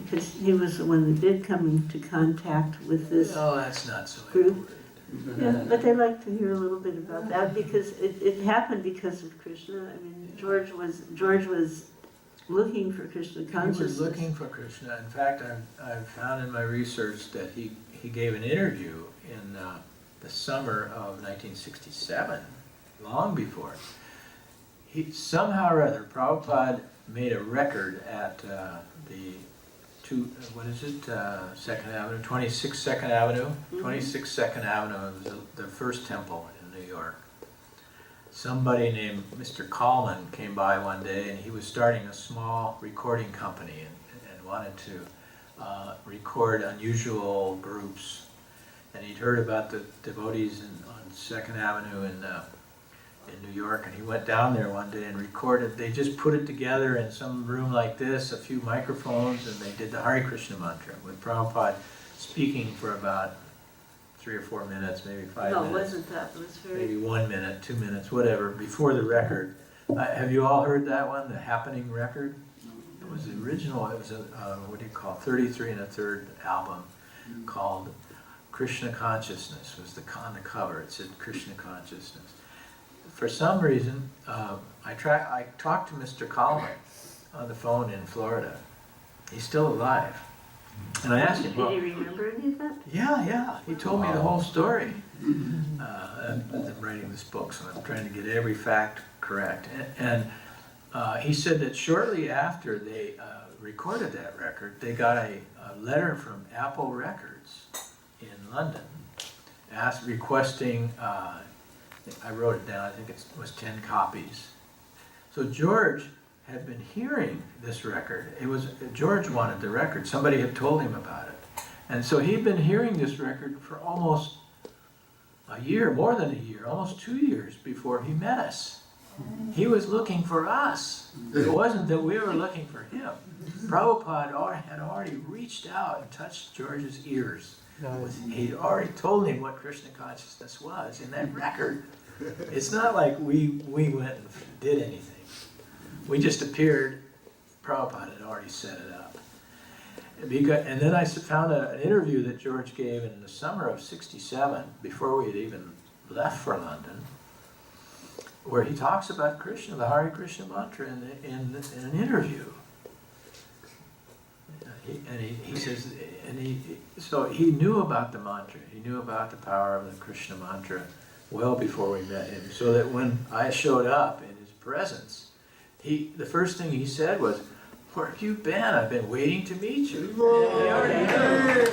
because he was the one that did come into contact with this Oh, that's not so group. important. Yeah, but they like to hear a little bit about that because it happened because of Krishna. I mean, George was looking for Krishna consciousness. He was looking for Krishna. In fact, I've found in my research that he gave an interview in the summer of 1967, long before. Somehow or other, Prabhupada made a record at Second Avenue, 26 Second Avenue. Mhm. 26 Second Avenue was the first temple in New York. Somebody named Mr. Coleman came by one day and he was starting a small recording company and wanted to record unusual groups. And he'd heard about the devotees on Second Avenue in New York, and he went down there one day and recorded. They just put it together in some room like this, a few microphones, and they did the Hare Krishna mantra with Prabhupada speaking for about 3 or 4 minutes, maybe 5 No, it minutes. wasn't that. It was very. Maybe 1 minute, 2 minutes, whatever, before the record. Have you all heard that one, the Happening record? It was the original, it was a, 33 1/3 album called Krishna Consciousness was on the cover. It said Krishna Consciousness. For some reason, I talked to Mr. Coleman on the phone in Florida. He's still alive. And I asked him, Did he remember any of that? yeah, he told me the whole story. I'm writing this book, so I'm trying to get every fact correct. And he said that shortly after they recorded that record, they got a letter from Apple Records in London, requesting, I wrote it down, I think it was 10 copies. So George had been hearing this record. George wanted the record. Somebody had told him about it. And so he'd been hearing this record for almost a year, more than a year, almost 2 years before he met us. He was looking for us. It wasn't that we were looking for him. Prabhupada had already reached out and touched George's ears. He'd already told him what Krishna consciousness was in that record. It's not like we went and did anything. We just appeared. Prabhupada had already set it up. And then I found an interview that George gave in the summer of '67, before we had even left for London, where he talks about Krishna, the Hare Krishna mantra, in an interview. He says, so he knew about the mantra. He knew about the power of the Krishna mantra well before we met him. So that when I showed up in his presence, the first thing he said was, "Where have you been? I've been waiting to meet you." He already knew.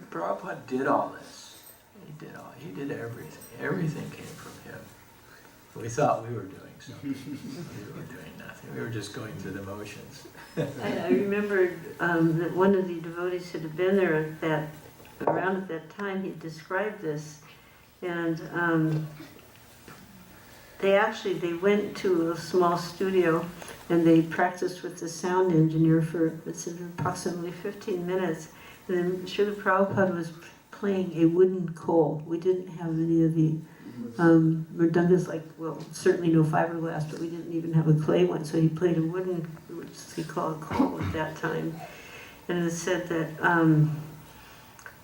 Prabhupada did all this. He did everything. Everything came from him. We thought we were doing something. We were doing nothing. We were just going through the motions. I remembered that one of the devotees had been there around at that time. He described this, and they went to a small studio and they practiced with the sound engineer for approximately 15 minutes. And then Srila Prabhupada was playing a wooden call. We didn't have any of the mridungas, certainly no fiberglass, but we didn't even have a clay one. So he played a wooden, which he called a call at that time. And it said that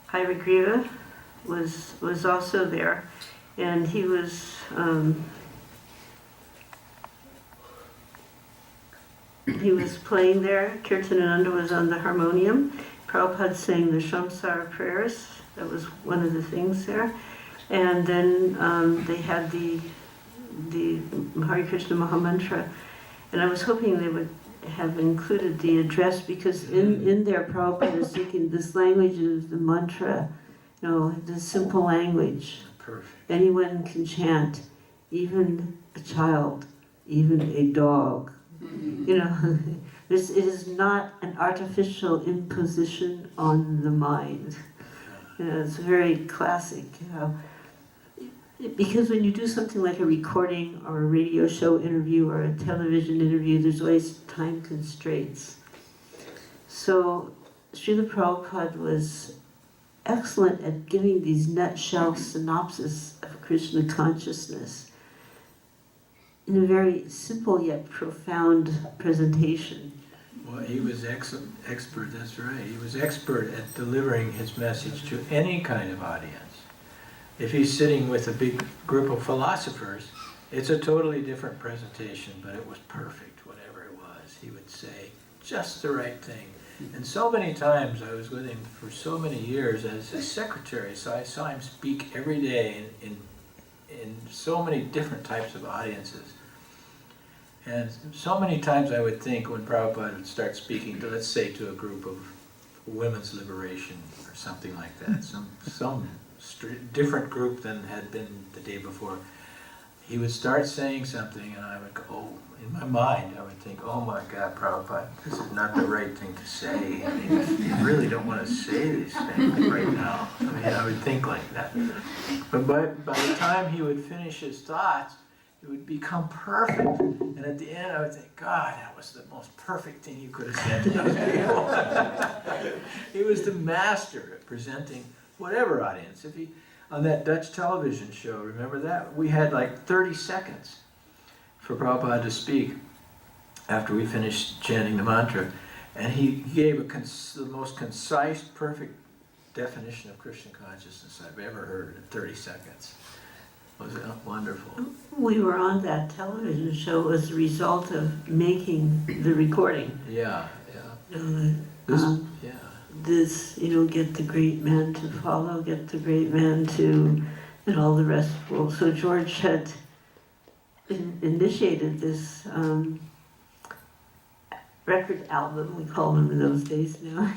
Hare was also there, and he was playing there. Kirtanananda was on the harmonium. Prabhupada sang the Shamsara prayers. That was one of the things there. And then they had the Hare Krishna Mahamantra. And I was hoping they would have included the address, because in there Prabhupada is thinking this language is the mantra, the simple language. Perfect. Anyone can chant, even a child, even a dog. It is not an artificial imposition on the mind. It's very classic. Because when you do something like a recording or a radio show interview or a television interview, there's always time constraints. So Srila Prabhupada was excellent at giving these nutshell synopses of Krishna consciousness. in a very simple yet profound presentation. Well, he was expert, that's right. He was expert at delivering his message to any kind of audience. If he's sitting with a big group of philosophers, it's a totally different presentation, but it was perfect, whatever it was. He would say just the right thing. And so many times, I was with him for so many years as his secretary, so I saw him speak every day in so many different types of audiences. And so many times I would think when Prabhupada would start speaking to, let's say, to a group of women's liberation or something like that, some different group than had been the day before, he would start saying something and I would go, oh, in my mind I would think, oh my God, Prabhupada, this is not the right thing to say. I mean, you really don't want to say these things right now. I mean, I would think like that. But by the time he would finish his thoughts, it would become perfect. And at the end I would think, God, that was the most perfect thing you could have said to those people. He was the master at presenting whatever audience. If he, on that Dutch television show, remember that? We had like 30 seconds for Prabhupada to speak after we finished chanting the mantra. And he gave the most concise, perfect definition of Krishna consciousness I've ever heard in 30 seconds. Was it wonderful? We were on that television show as a result of making the recording. Yeah, yeah. Yeah. This, get the great man to follow, get the great man to, and all the rest. Well, so George had initiated this record album, we called them in those days now,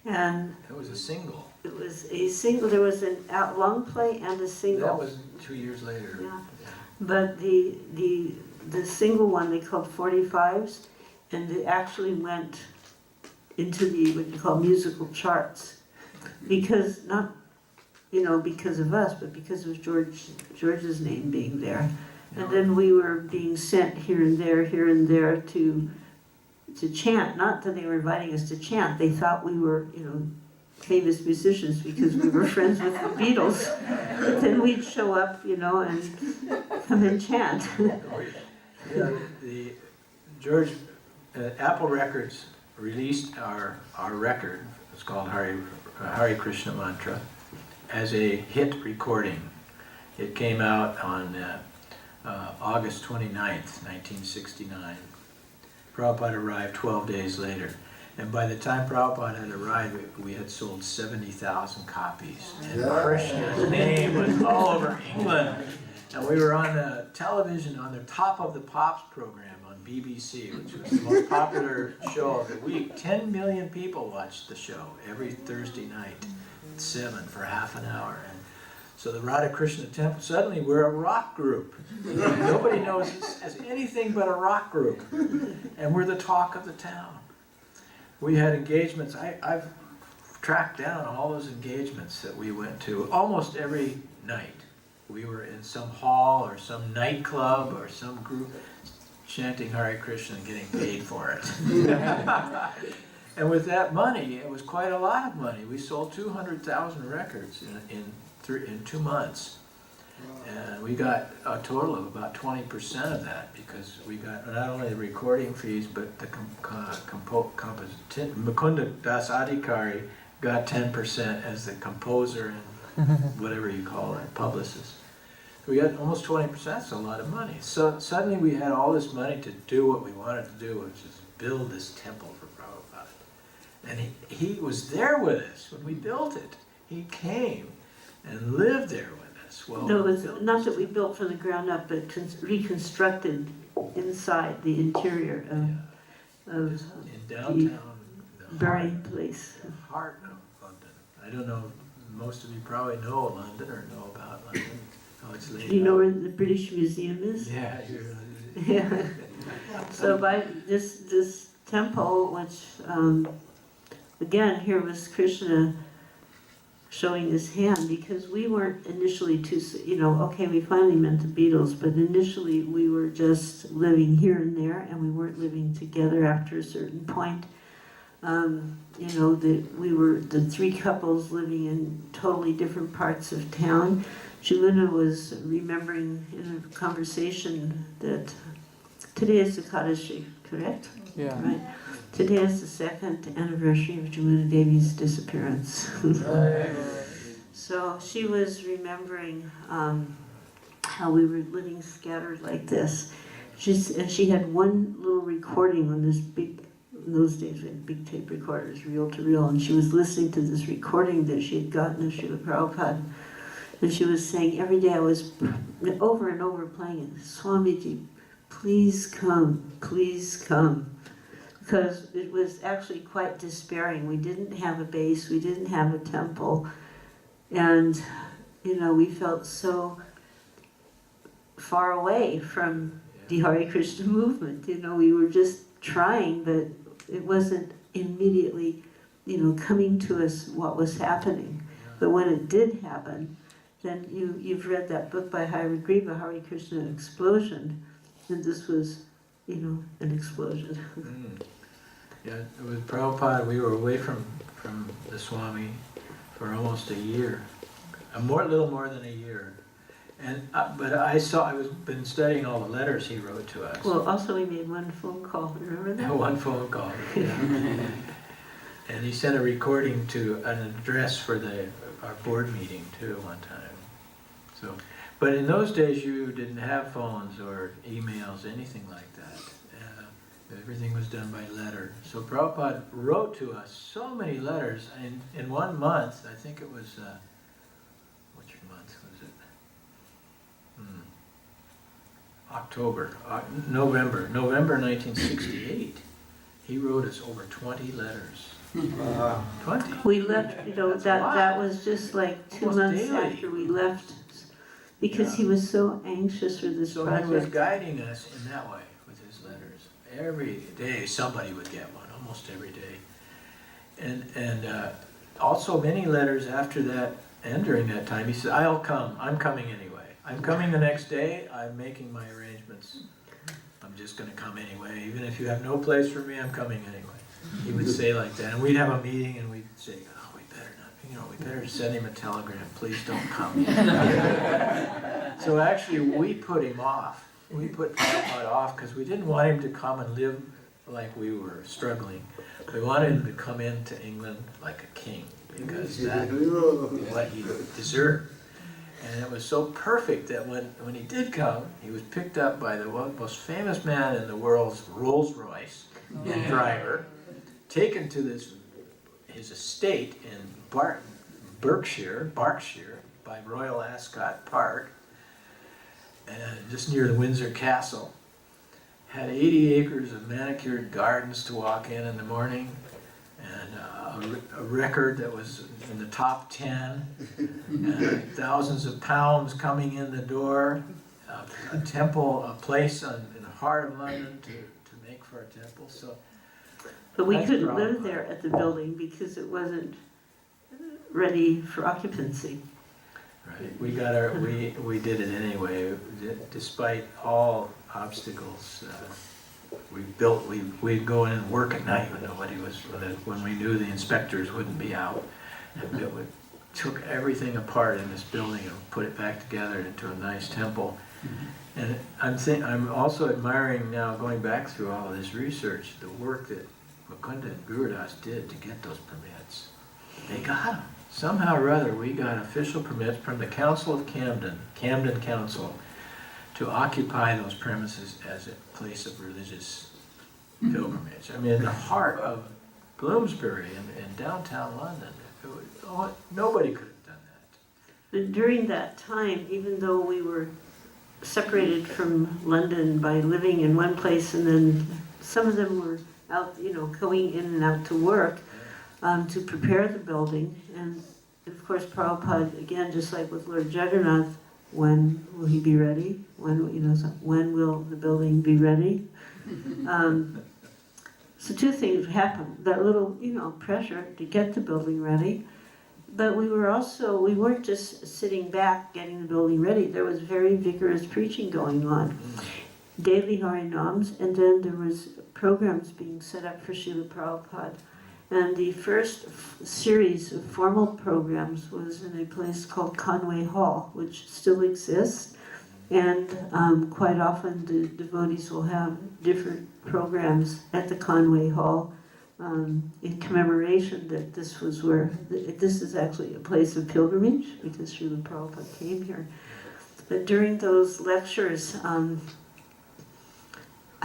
and That was a single. it was a single. There was a long play and a single. That was 2 years later. Yeah. But the single one they called 45s, and it actually went into the what you call musical charts, because not because of us, but because of George's name being there. And then we were being sent here and there to chant. Not that they were inviting us to chant. They thought we were, famous musicians because we were friends with the Beatles. But then we'd show up, and come and chant. Yeah, the George Apple Records released our record. It's called Hare Krishna Mantra as a hit recording. It came out on August 29th, 1969. Prabhupada arrived 12 days later. And by the time Prabhupada had arrived, we had sold 70,000 copies. And Krishna's name was all over England. And we were on the television on the Top of the Pops program on BBC, which was the most popular show of the week. 10 million people watched the show every Thursday night at 7 for half an hour. And so the Radha Krishna Temple, suddenly we're a rock group. Nobody knows us as anything but a rock group. And we're the talk of the town. We had engagements. I've tracked down all those engagements that we went to almost every night. We were in some hall or some nightclub or some group chanting Hare Krishna and getting paid for it. And with that money, it was quite a lot of money. We sold 200,000 records in 2 months. And we got a total of about 20% of that because we got not only the recording fees, but the Mukunda Dasa Adhikari got 10% as the composer and whatever you call it, publicist. We got almost 20%, that's a lot of money. So suddenly we had all this money to do what we wanted to do, which is build this temple for Prabhupada. And he was there with us when we built it. He came and lived there with us. Well, No, it was not that we built from the ground up, but reconstructed inside the interior of in downtown, the burying place. heart of London. I don't know, most of you probably know London or know about London. How it's laid Do you know out. where the British Museum is? Yeah, Yeah. So by this temple, which again here was Krishna showing his hand, because we weren't initially okay, we finally met the Beatles, but initially we were just living here and there, and we weren't living together after a certain point. We were the three couples living in totally different parts of town. Jamuna was remembering in a conversation that today is the Kaddashi, correct? Yeah. Right. Today is the second anniversary of Jamuna Devi's disappearance. So she was remembering how we were living scattered like this. And she had one little recording on this big, in those days we had big tape recorders, reel to reel, and she was listening to this recording that she had gotten of Srila Prabhupada. And she was saying, every day I was over and over playing it, Swamiji, please come, please come. Because it was actually quite despairing. We didn't have a base, we didn't have a temple, and we felt so far away from the Hare Krishna movement. We were just trying, but it wasn't immediately, coming to us what was happening. But when it did happen, then you've read that book by Hare Griva, Hare Krishna Explosion, and this was, an explosion. Yeah, it was Prabhupada. We were away from the Swami for almost a year, a little more than a year. And but I was been studying all the letters he wrote to us. Well, also we made one phone call. Remember that? One phone call. Yeah. And he sent a recording to an address for our board meeting too one time. So, but in those days you didn't have phones or emails, anything like that. Everything was done by letter. So Prabhupada wrote to us so many letters. In 1 month, I think it was, which month was it? November 1968. He wrote us over 20 letters. 20. We left, that was just like 2 Almost months daily. after we left, because he was so anxious for this So he was project. guiding us in that way with his letters. Every day somebody would get one, almost every day. And also many letters after that and during that time, he said, I'll come, I'm coming anyway. I'm coming the next day, I'm making my arrangements. I'm just gonna come anyway. Even if you have no place for me, I'm coming anyway. He would say like that, and we'd have a meeting and we'd say, oh, we better not, we better send him a telegram, please don't come. So actually we put him off. We put Prabhupada off because we didn't want him to come and live like we were struggling. We wanted him to come into England like a king, because that's what he deserved. And it was so perfect that when he did come, he was picked up by the most famous man in the world's Rolls Royce and driver, taken to his estate in Berkshire by Royal Ascot Park, and just near the Windsor Castle. Had 80 acres of manicured gardens to walk in the morning, and a record that was in the top 10, and thousands of pounds coming in the door, a temple, a place in the heart of London to make for a temple. So, But we that's couldn't Prabhupada. live there at the building because it wasn't ready for occupancy. Right. We did it anyway, despite all obstacles. We'd go in and work at night when nobody was, when we knew the inspectors wouldn't be out. And took everything apart in this building and put it back together into a nice temple. And I'm also admiring now, going back through all of this research, the work that Mukunda and Gurudas did to get those permits. They got them. Somehow or other, we got official permits from the Council of Camden Council, to occupy those premises as a place of religious pilgrimage. I mean, in the heart of Bloomsbury in downtown London, nobody could have done that. But during that time, even though we were separated from London by living in one place, and then some of them were out, going in and out to work, to prepare the building. And of course Prabhupada, again, just like with Lord Jagannath, when will he be ready? When will the building be ready? So two things happened. That little, pressure to get the building ready. But we weren't just sitting back getting the building ready. There was very vigorous preaching going on. Daily Harinams, and then there was programs being set up for Srila Prabhupada. And the first series of formal programs was in a place called Conway Hall, which still exists. And quite often the devotees will have different programs at the Conway Hall in commemoration that this was where, this is actually a place of pilgrimage because Srila Prabhupada came here. But during those lectures, I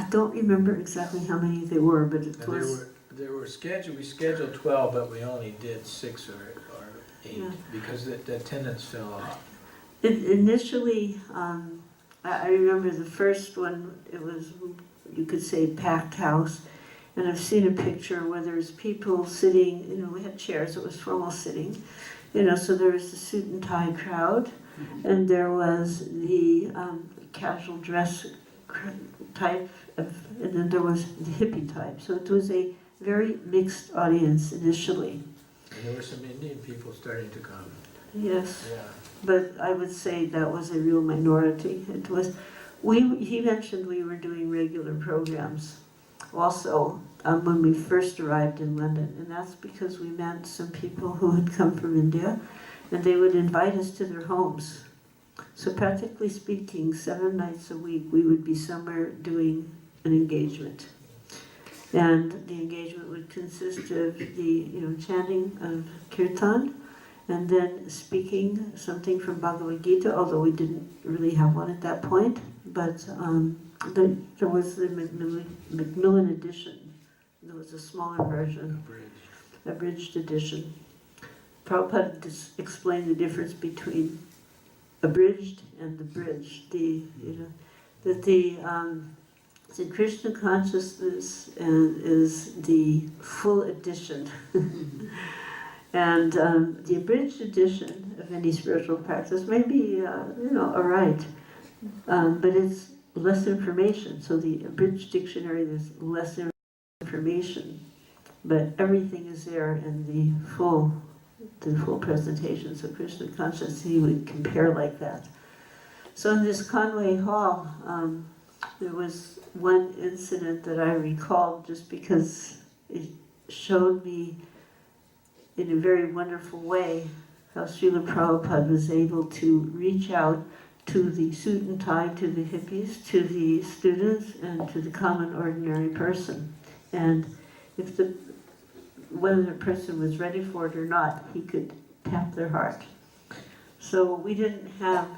don't remember exactly how many there were, but it was... There were scheduled, we scheduled 12, but we only did 6 or 8 Yeah. because the attendance fell off. Initially, I remember the first one, it was, you could say, packed house. And I've seen a picture where there's people sitting, we had chairs, it was formal sitting. So there was the suit and tie crowd, and there was the casual dress type, and then there was the hippie type. So it was a very mixed audience initially. And there were some Indian people starting to come. Yes. Yeah. But I would say that was a real minority. It was, he mentioned we were doing regular programs also when we first arrived in London, and that's because we met some people who had come from India, and they would invite us to their homes. So practically speaking, 7 nights a week we would be somewhere doing an engagement. And the engagement would consist of the chanting of kirtan, and then speaking something from Bhagavad Gita, although we didn't really have one at that point. But there was the Macmillan edition. There was a smaller version, abridged edition. Prabhupada explained the difference between abridged and the bridge. That the Krishna consciousness is the full edition. And the abridged edition of any spiritual practice may be, all right, but it's less information. So the abridged dictionary, there's less information, but everything is there in the full presentation. So Krishna consciousness, he would compare like that. So in this Conway Hall, there was one incident that I recalled just because it showed me in a very wonderful way how Srila Prabhupada was able to reach out to the suit and tie, to the hippies, to the students, and to the common ordinary person. And whether the person was ready for it or not, he could tap their heart. So we didn't have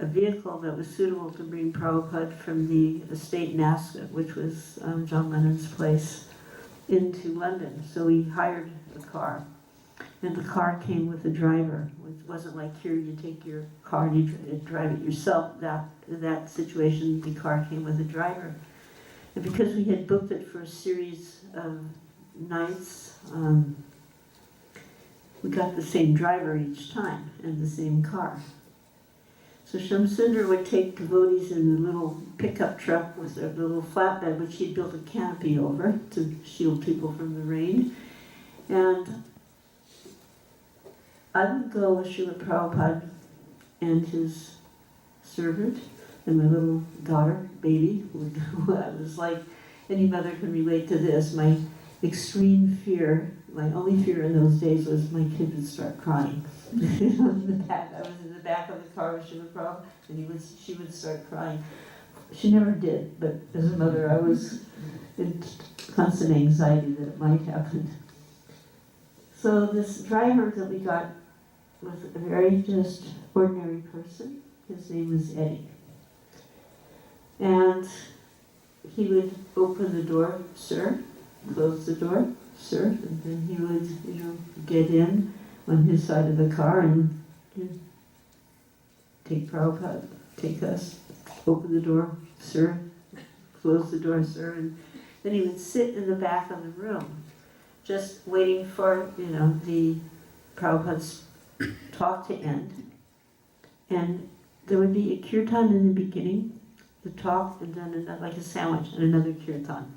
a vehicle that was suitable to bring Prabhupada from the estate in Ascot, which was John Lennon's place, into London. So we hired a car. And the car came with a driver. It wasn't like here you take your car and you drive it yourself. That situation, the car came with a driver. And because we had booked it for a series of nights, we got the same driver each time and the same car. So Shyamasundar would take devotees in a little pickup truck with a little flatbed, which he built a canopy over to shield people from the rain. And I would go with Srila Prabhupada and his servant and my little daughter, baby, who I was like, any mother can relate to this. My extreme fear, my only fear in those days was my kid would start crying. I was in the back of the car with Srila Prabhupada, and she would start crying. She never did, but as a mother I was in constant anxiety that it might happen. So this driver that we got was a very just ordinary person. His name was Eddie. And he would open the door, sir, close the door, sir, and then he would, get in on his side of the car and take Prabhupada, take us, open the door, sir, close the door, sir, and then he would sit in the back of the room, just waiting for, the Prabhupada's talk to end. And there would be a kirtan in the beginning, the talk, and then another, like a sandwich, and another kirtan.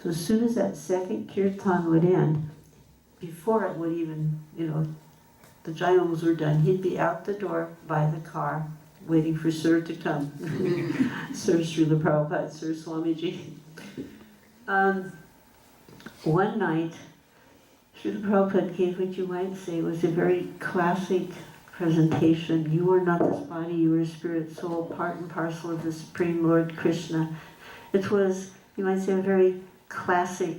So as soon as that second kirtan would end, before it would even, the jayams were done, he'd be out the door by the car, waiting for Sir to come. Sir Srila Prabhupada, Sir Swamiji. One night, Srila Prabhupada gave what you might say was a very classic presentation. You are not this body, you are a spirit, soul, part and parcel of the Supreme Lord Krishna. It was, you might say, a very classic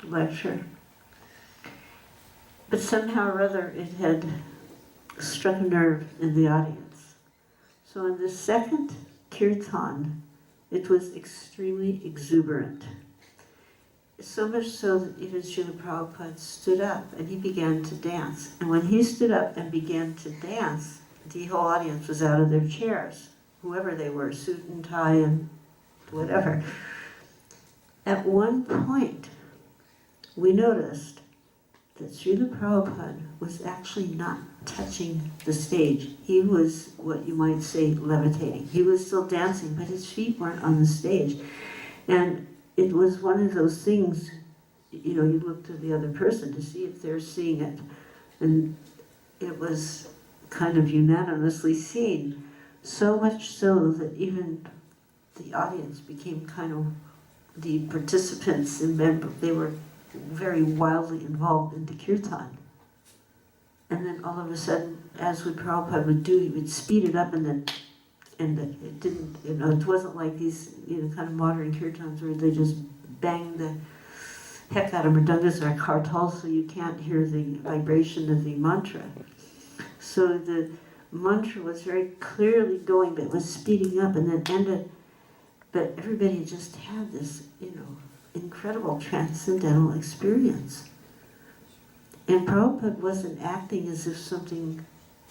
lecture. But somehow or other it had struck a nerve in the audience. So in the second kirtan, it was extremely exuberant. So much so that even Srila Prabhupada stood up and he began to dance. And when he stood up and began to dance, the whole audience was out of their chairs, whoever they were, suit and tie and whatever. At one point, we noticed that Srila Prabhupada was actually not touching the stage. He was, what you might say, levitating. He was still dancing, but his feet weren't on the stage. And it was one of those things, you know, you look to the other person to see if they're seeing it. And it was kind of unanimously seen. So much so that even the audience became kind of the participants, and they were very wildly involved in the kirtan. And then all of a sudden, as what Prabhupada would do, he would speed it up and it didn't, you know, it wasn't like these, you know, kind of modern kirtans where they just bang the heck out of mridungas or kartals so you can't hear the vibration of the mantra. So the mantra was very clearly going, but it was speeding up and then ended. But everybody just had this, you know, incredible transcendental experience. And Prabhupada wasn't acting as if something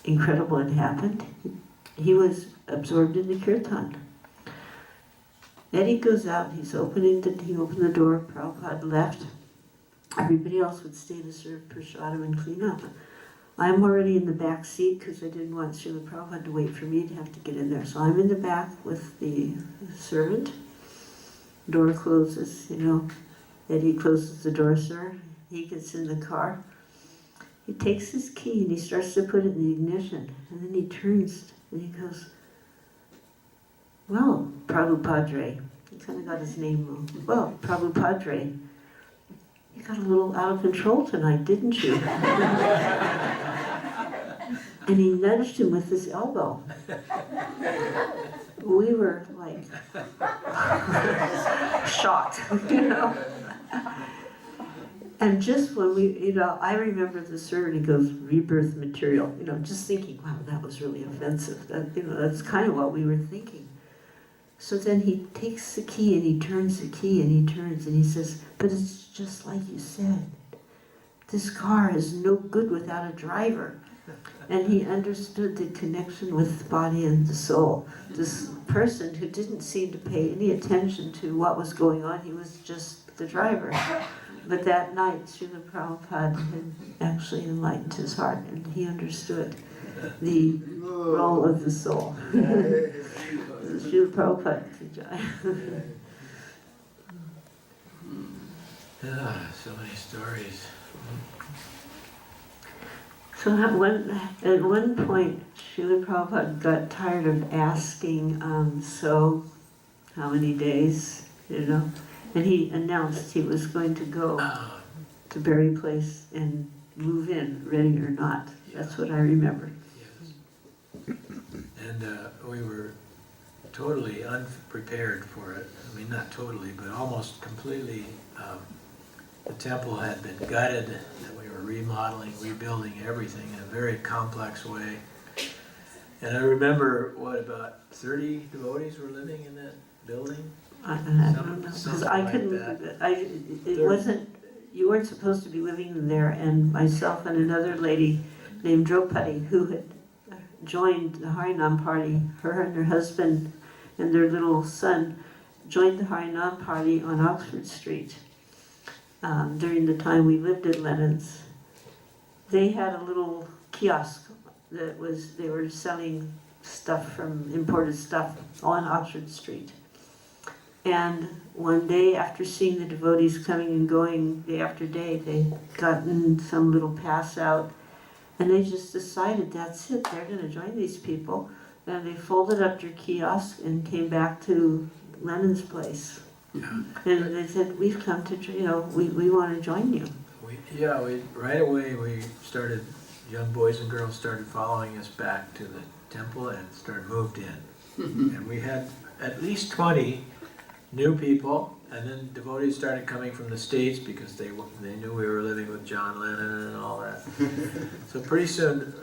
incredible had happened. He was absorbed in the kirtan. Eddie goes out, he opened the door, Prabhupada left. Everybody else would stay to serve prasadam and clean up. I'm already in the back seat because I didn't want Srila Prabhupada to wait for me to have to get in there. So I'm in the back with the servant. Door closes, you know. Eddie closes the door, sir. He gets in the car. He takes his key and he starts to put it in the ignition. And then he turns and he goes, well, Prabhupada. He kind of got his name wrong. Well, Prabhupada, you got a little out of control tonight, didn't you? And he nudged him with his elbow. We were like shocked, you know. And just when we, you know, I remember the servant, he goes, rebirth material, you know, just thinking, wow, that was really offensive. That, you know, that's kind of what we were thinking. So then he takes the key and he turns the key and he turns and he says, but it's just like you said. This car is no good without a driver. And he understood the connection with the body and the soul. This person who didn't seem to pay any attention to what was going on, he was just the driver. But that night, Srila Prabhupada had actually enlightened his heart and he understood the role of the soul. Srila Prabhupada, so many stories. So at one point, Srila Prabhupada got tired of asking, so how many days, you know? And he announced he was going to go to Berry Place and move in, ready or not. That's what I remember. Yes. And we were totally unprepared for it. I mean, not totally, but almost completely. The temple had been gutted, and we were remodeling, rebuilding everything in a very complex way. And I remember, about 30 devotees were living in that building? I don't know, because I couldn't, it wasn't, you weren't supposed to be living there, and myself and another lady named Draupadi, who had joined the Harinam party, her and her husband and their little son joined the Harinam party on Oxford Street. During the time we lived at Lenin's. They had a little kiosk that they were selling stuff imported stuff on Oxford Street. And one day, after seeing the devotees coming and going day after day, they'd gotten some little pass out, and they just decided that's it, they're going to join these people. And they folded up their kiosk and came back to Lenin's place. Yeah. And they said, we've come to, you know, we want to join you. We right away we started. Young boys and girls started following us back to the temple and moved in, and we had at least 20 new people, and then devotees started coming from the States because they knew we were living with John Lennon and all that. So pretty soon,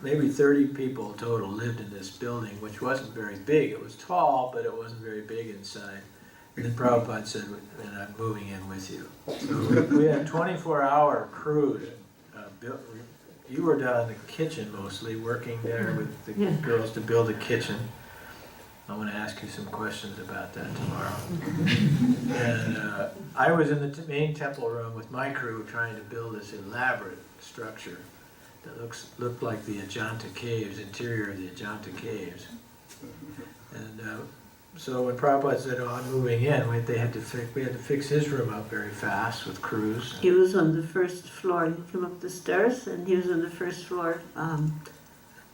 maybe 30 people total lived in this building, which wasn't very big. It was tall, but it wasn't very big inside. And then Prabhupada said, and I'm moving in with you. So we had a 24-hour crew. You were down in the kitchen mostly, working there with the girls to build a kitchen. I want to ask you some questions about that tomorrow. And I was in the main temple room with my crew trying to build this elaborate structure that looked like the Ajanta Caves, interior of the Ajanta Caves. And so when Prabhupada said, "Oh, I'm moving in," we had to fix his room up very fast with crews. He was on the first floor. He came up the stairs, and he was on the first floor,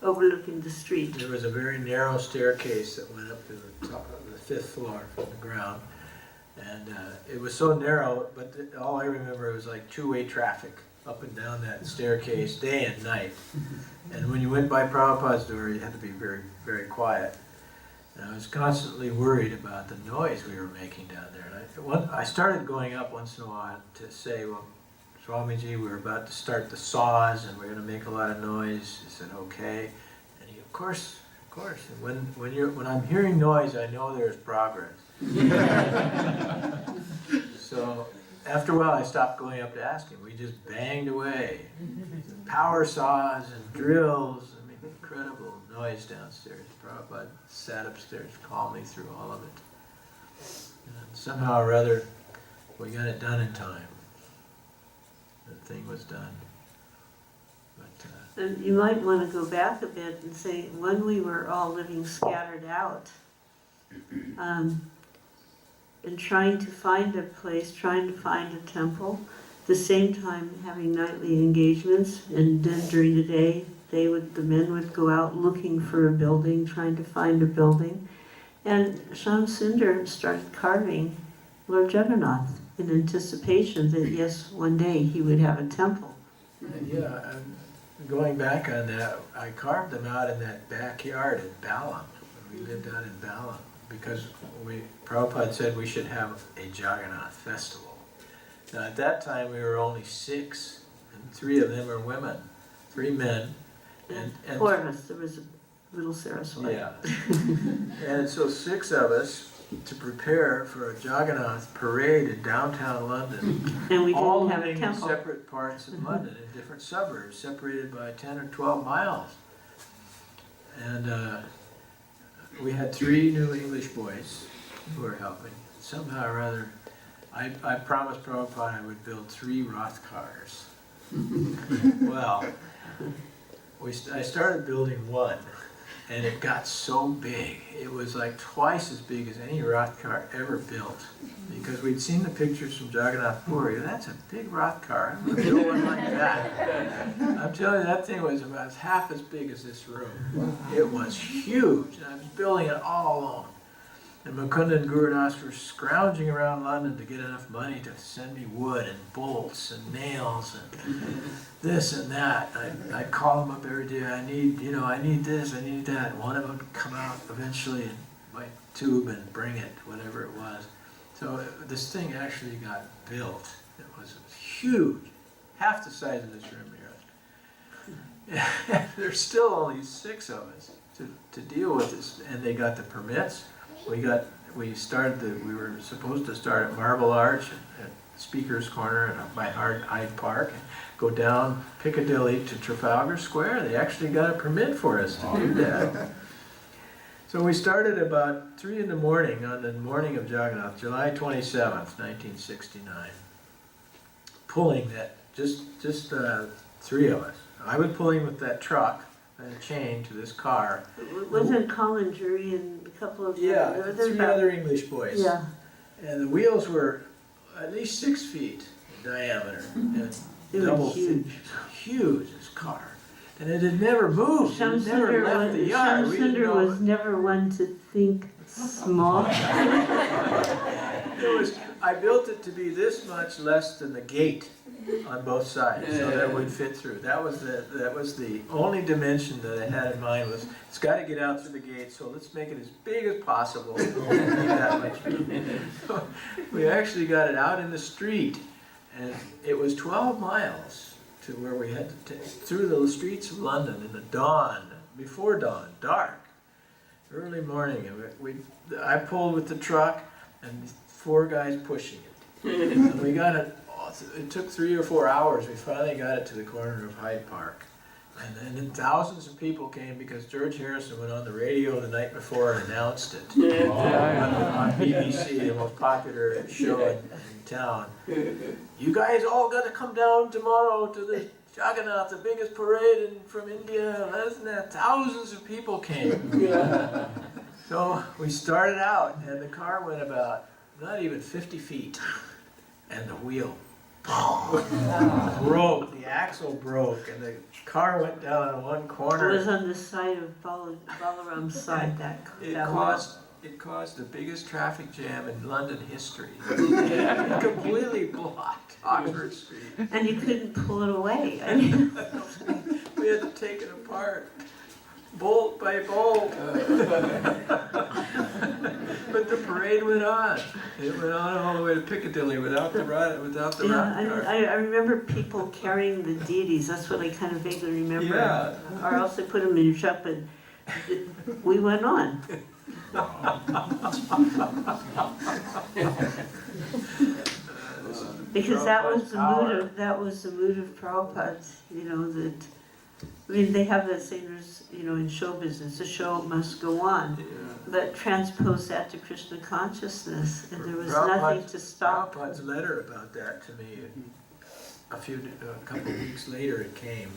overlooking the street. There was a very narrow staircase that went up to the top of the 5th floor from the ground, and it was so narrow. But all I remember was like two-way traffic up and down that staircase, day and night. And when you went by Prabhupada's door, you had to be very, very quiet. And I was constantly worried about the noise we were making down there. And I started going up once in a while to say, "Well, Swamiji, we're about to start the saws and we're going to make a lot of noise." He said, "Okay." And he, of course. And when I'm hearing noise, I know there's progress. So after a while, I stopped going up to ask him. We just banged away. Power saws and drills. I mean, incredible noise downstairs. Prabhupada sat upstairs calmly through all of it. And somehow or other, we got it done in time. The thing was done. But, And you might want to go back a bit and say, when we were all living scattered out, and trying to find a place, trying to find a temple, at the same time having nightly engagements, and then during the day, the men would go out looking for a building, trying to find a building. And Shyamasundar started carving Lord Jagannath in anticipation that, yes, one day he would have a temple. yeah, going back on that, I carved them out in that backyard at Balam. We lived out in Balam because Prabhupada said we should have a Jagannath festival. Now at that time we were only 6, and 3 of them were women, 3 men. And 4 of us, there was a little Saraswati. Yeah. And so 6 of us to prepare for a Jagannath parade in downtown London. And we all didn't have a living in temple. separate parts of London, in different suburbs, separated by 10 or 12 miles. And we had 3 new English boys who were helping. Somehow or other, I promised Prabhupada I would build 3 Roth cars. Well, I started building 1, and it got so big. It was like twice as big as any Roth car ever built. Because we'd seen the pictures from Jagannath Puri. That's a big Roth car. I'm going to build one like that. I'm telling you, that thing was about half as big as this room. It was huge. And I was building it all alone. And Mukunda and Gurudas were scrounging around London to get enough money to send me wood and bolts and nails and this and that. I'd call them up every day. I need this, I need that. One of them would come out eventually in my tube and bring it, whatever it was. So this thing actually got built. It was huge, half the size of this room here. There's still only 6 of us to deal with this, and they got the permits. We were supposed to start at Marble Arch at Speaker's Corner and by Hyde Park and go down Piccadilly to Trafalgar Square. They actually got a permit for us to do that. So we started about 3 in the morning on the morning of Jagannath, July 27th, 1969, pulling that, just 3 of us. I would pull him with that truck and a chain to this car. Wasn't Colin Jury and a couple of... Yeah, 3 other English boys. Yeah. And the wheels were at least 6 feet in diameter. And They were huge. Huge, this car. And it had never moved. It had never left the yard. Shyamasundar was never one to think small. I built it to be this much less than the gate on both sides, so that it would fit through. That was the only dimension that I had in mind was, it's got to get out through the gate, so let's make it as big as possible. That much room. We actually got it out in the street, and it was 12 miles to where we had to take, through the streets of London in the dawn, before dawn, dark, early morning. And I pulled with the truck, and 4 guys pushing it. And we got it. It took 3 or 4 hours. We finally got it to the corner of Hyde Park. And then thousands of people came because George Harrison went on the radio the night before and announced it on BBC, the most popular show in town. You guys all got to come down tomorrow to the Jagannath, the biggest parade from India. Isn't that? Thousands of people came. So we started out, and the car went about not even 50 feet, and the wheel broke, the axle broke, and the car went down in one corner. It was on the side of Balaram's side, that It caused the biggest traffic jam in London history. It completely blocked Oxford Street. And you couldn't pull it away. I mean, We had to take it apart, bolt by bolt. But the parade went on. It went on all the way to Piccadilly without the rock car. I remember people carrying the deities. That's what I kind of vaguely remember. Yeah. Or else they put them in a shop, and we went on. Because that was the mood of Prabhupada's, you know, that, I mean, they have that saying, there's, you know, in show business, the show must go on. Yeah. But transpose that to Krishna consciousness, and there was nothing to stop. Prabhupada's letter about that to me, a couple of weeks later it came,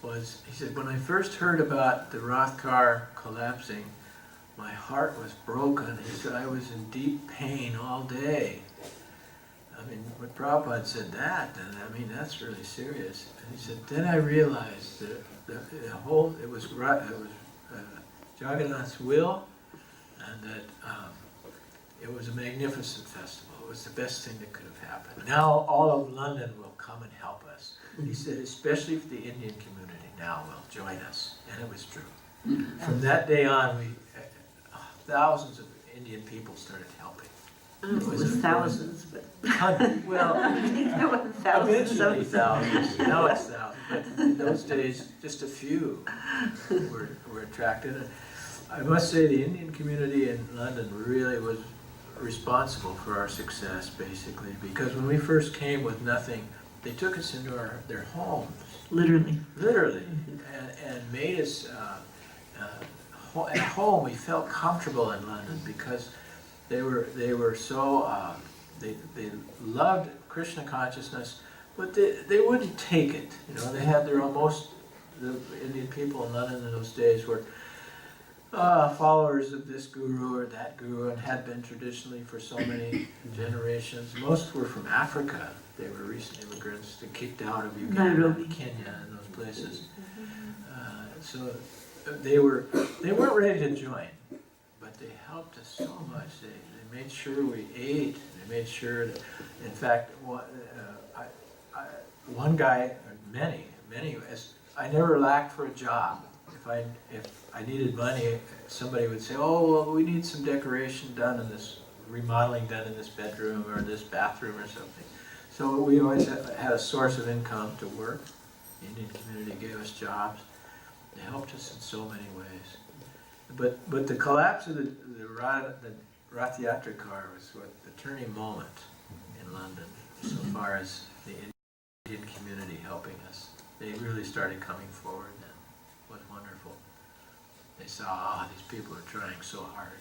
was, he said, when I first heard about the Roth car collapsing, my heart was broken. He said, I was in deep pain all day. I mean, when Prabhupada said that, then, I mean, that's really serious. And he said, then I realized that it was Jagannath's will, and that it was a magnificent festival. It was the best thing that could have happened. Now all of London will come and help us. He said, especially if the Indian community now will join us. And it was true. From that day on, thousands of Indian people started helping. It was thousands, but Well, I think there were thousands eventually of thousands. Now it's thousands. But in those days, just a few were attracted. And I must say the Indian community in London really was responsible for our success, basically, because when we first came with nothing, they took us into their homes. literally. Literally, and made us at home. We felt comfortable in London because they were so they loved Krishna consciousness, but they wouldn't take it. You know, they had their own. The Indian people in London in those days were followers of this guru or that guru, and had been traditionally for so many generations. Most were from Africa. They were recent immigrants that kicked out of Uganda, Nairobi. Kenya, and those places. So they weren't ready to join, but they helped us so much. They made sure we ate. They made sure that, in fact, one guy, many, I never lacked for a job. If I needed money, somebody would say, "Oh, well, we need some decoration done in this, remodeling done in this bedroom or this bathroom or something." So we always had a source of income to work. The Indian community gave us jobs. They helped us in so many ways. But the collapse of the Rath Yatra car was the turning moment in London, so far as the Indian community helping us. They really started coming forward, and it was wonderful. They saw, these people are trying so hard.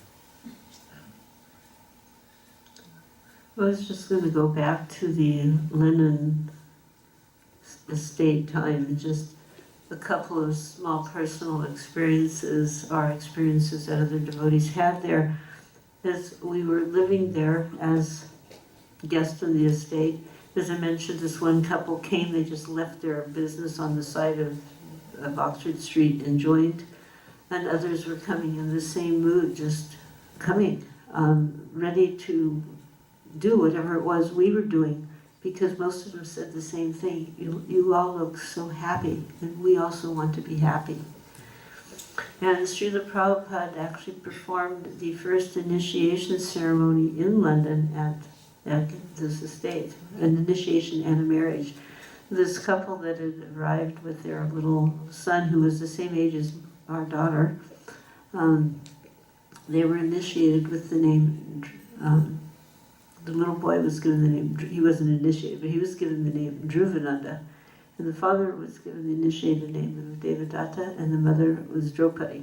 I was just going to go back to the Lennon estate time, and just a couple of small personal experiences, or experiences that other devotees had there. As we were living there as guests in the estate, as I mentioned, this one couple came, they just left their business on the side of Oxford Street and joined, and others were coming in the same mood, just coming, ready to do whatever it was we were doing. because most of them said the same thing. You all look so happy, and we also want to be happy. And Srila Prabhupada actually performed the first initiation ceremony in London at this estate, an initiation and a marriage. This couple that had arrived with their little son, who was the same age as our daughter, they were initiated with the name, the little boy was given the name, he wasn't initiated, but he was given the name Dhruvananda. And the father was given the initiated name of Devadatta, and the mother was Draupadi.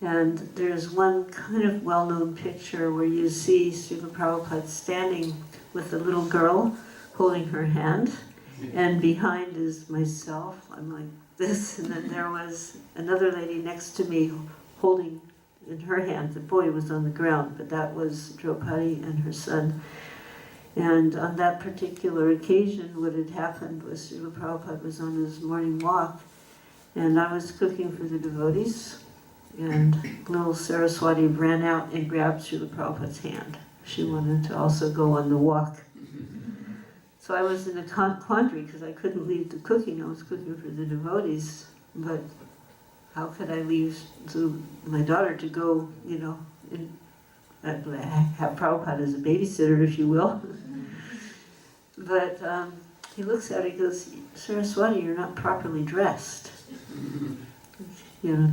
And there's one kind of well-known picture where you see Srila Prabhupada standing with a little girl holding her hand, and behind is myself. I'm like this, and then there was another lady next to me holding in her hand. The boy was on the ground, but that was Draupadi and her son. And on that particular occasion, what had happened was Srila Prabhupada was on his morning walk, and I was cooking for the devotees, and little Saraswati ran out and grabbed Srila Prabhupada's hand. She wanted to also go on the walk. So I was in a quandary because I couldn't leave the cooking. I was cooking for the devotees, but how could I leave my daughter to go, have Prabhupada as a babysitter, if you will. But he looks at her, he goes, Saraswati, you're not properly dressed.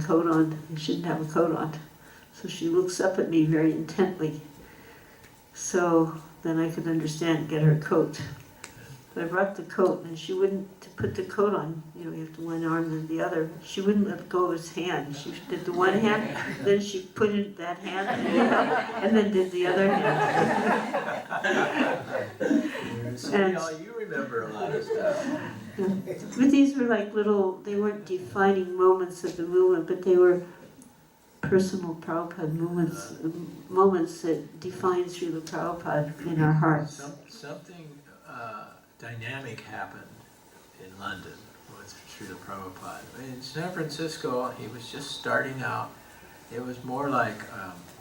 Coat on, you shouldn't have a coat on. So she looks up at me very intently. So then I could understand, get her coat. I brought the coat, and she wouldn't, to put the coat on, you have to one arm and the other. She wouldn't let go of his hand. She did the one hand, then she put in that hand, and then did the other hand. You remember a lot of stuff. But these were like little, they weren't defining moments of the movement, but they were personal Prabhupada moments that define Srila Prabhupada in our hearts. Something dynamic happened in London with Srila Prabhupada. In San Francisco, he was just starting out. It was more like,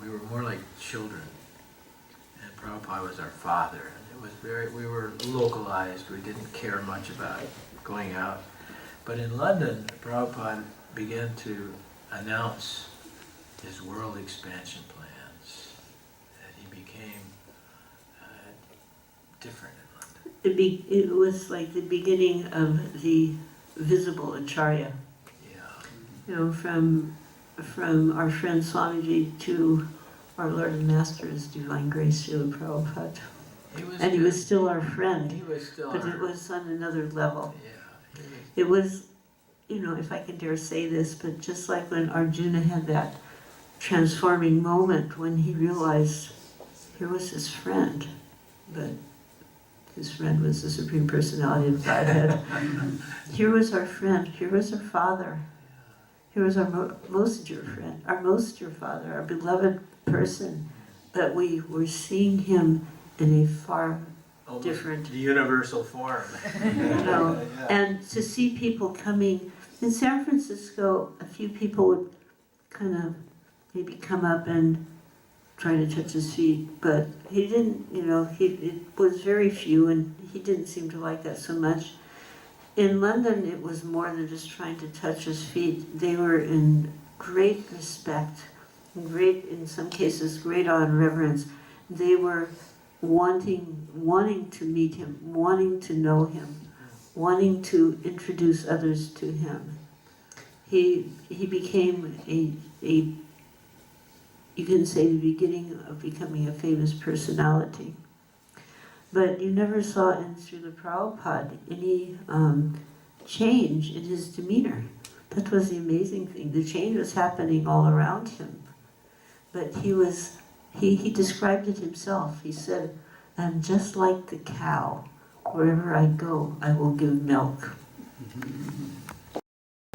we were more like children. And Prabhupada was our father. And it was we were localized. We didn't care much about going out. But in London, Prabhupada began to announce his world expansion plans. And he became different. It was like the beginning of the visible acharya. Yeah. From our friend Swamiji to our Lord and Master, His Divine Grace, Srila Prabhupada. He was still our friend. He was still but it was on another level. Yeah. It was, if I can dare say this, but just like when Arjuna had that transforming moment when he realized here was his friend, but his friend was the Supreme Personality of Godhead. Here was our friend, here was our father, here was our most dear friend, our most dear father, our beloved person, but we were seeing him in a far different... The universal form. Yeah. And to see people coming... In San Francisco, a few people would kind of maybe come up and try to touch his feet, but he didn't, it was very few, and he didn't seem to like that so much. In London, it was more than just trying to touch his feet. They were in great respect, in some cases, great awe and reverence. They were wanting to meet him, wanting to know him, wanting to introduce others to him. He became you can say the beginning of becoming a famous personality. But you never saw in Srila Prabhupada any change in his demeanor. That was the amazing thing. The change was happening all around him. But he described it himself. He said, I'm just like the cow. Wherever I go, I will give milk.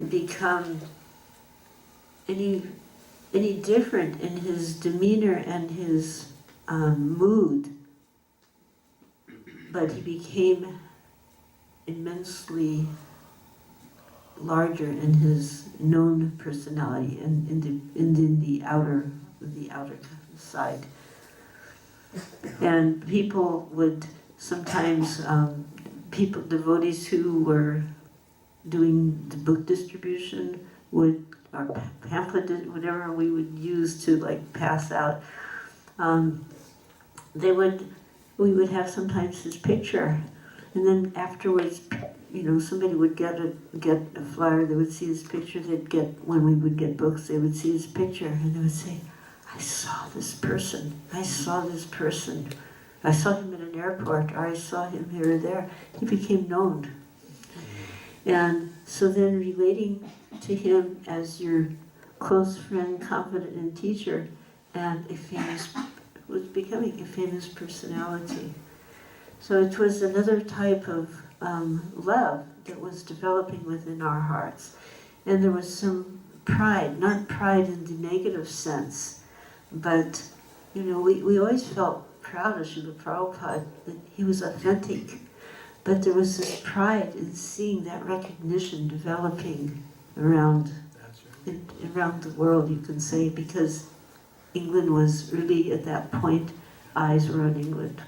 Become any different in his demeanor and his mood, but he became immensely larger in his known personality and in the outer side. And people would sometimes devotees who were doing the book distribution would, or pamphlet, whatever we would use to like pass out, we would have sometimes his picture, and then afterwards, somebody would get a flyer, they would see his picture, when we would get books, they would see his picture, and they would say, I saw this person, I saw this person. I saw him at an airport, or I saw him here or there. He became known. And so then relating to him as your close friend, confidant, and teacher, and was becoming a famous personality. So it was another type of love that was developing within our hearts. And there was some pride, not pride in the negative sense, but, we always felt proud of Srila Prabhupada, that he was authentic. But there was this pride in seeing that recognition developing around the world, you can say, because England was really, at that point, eyes were on England.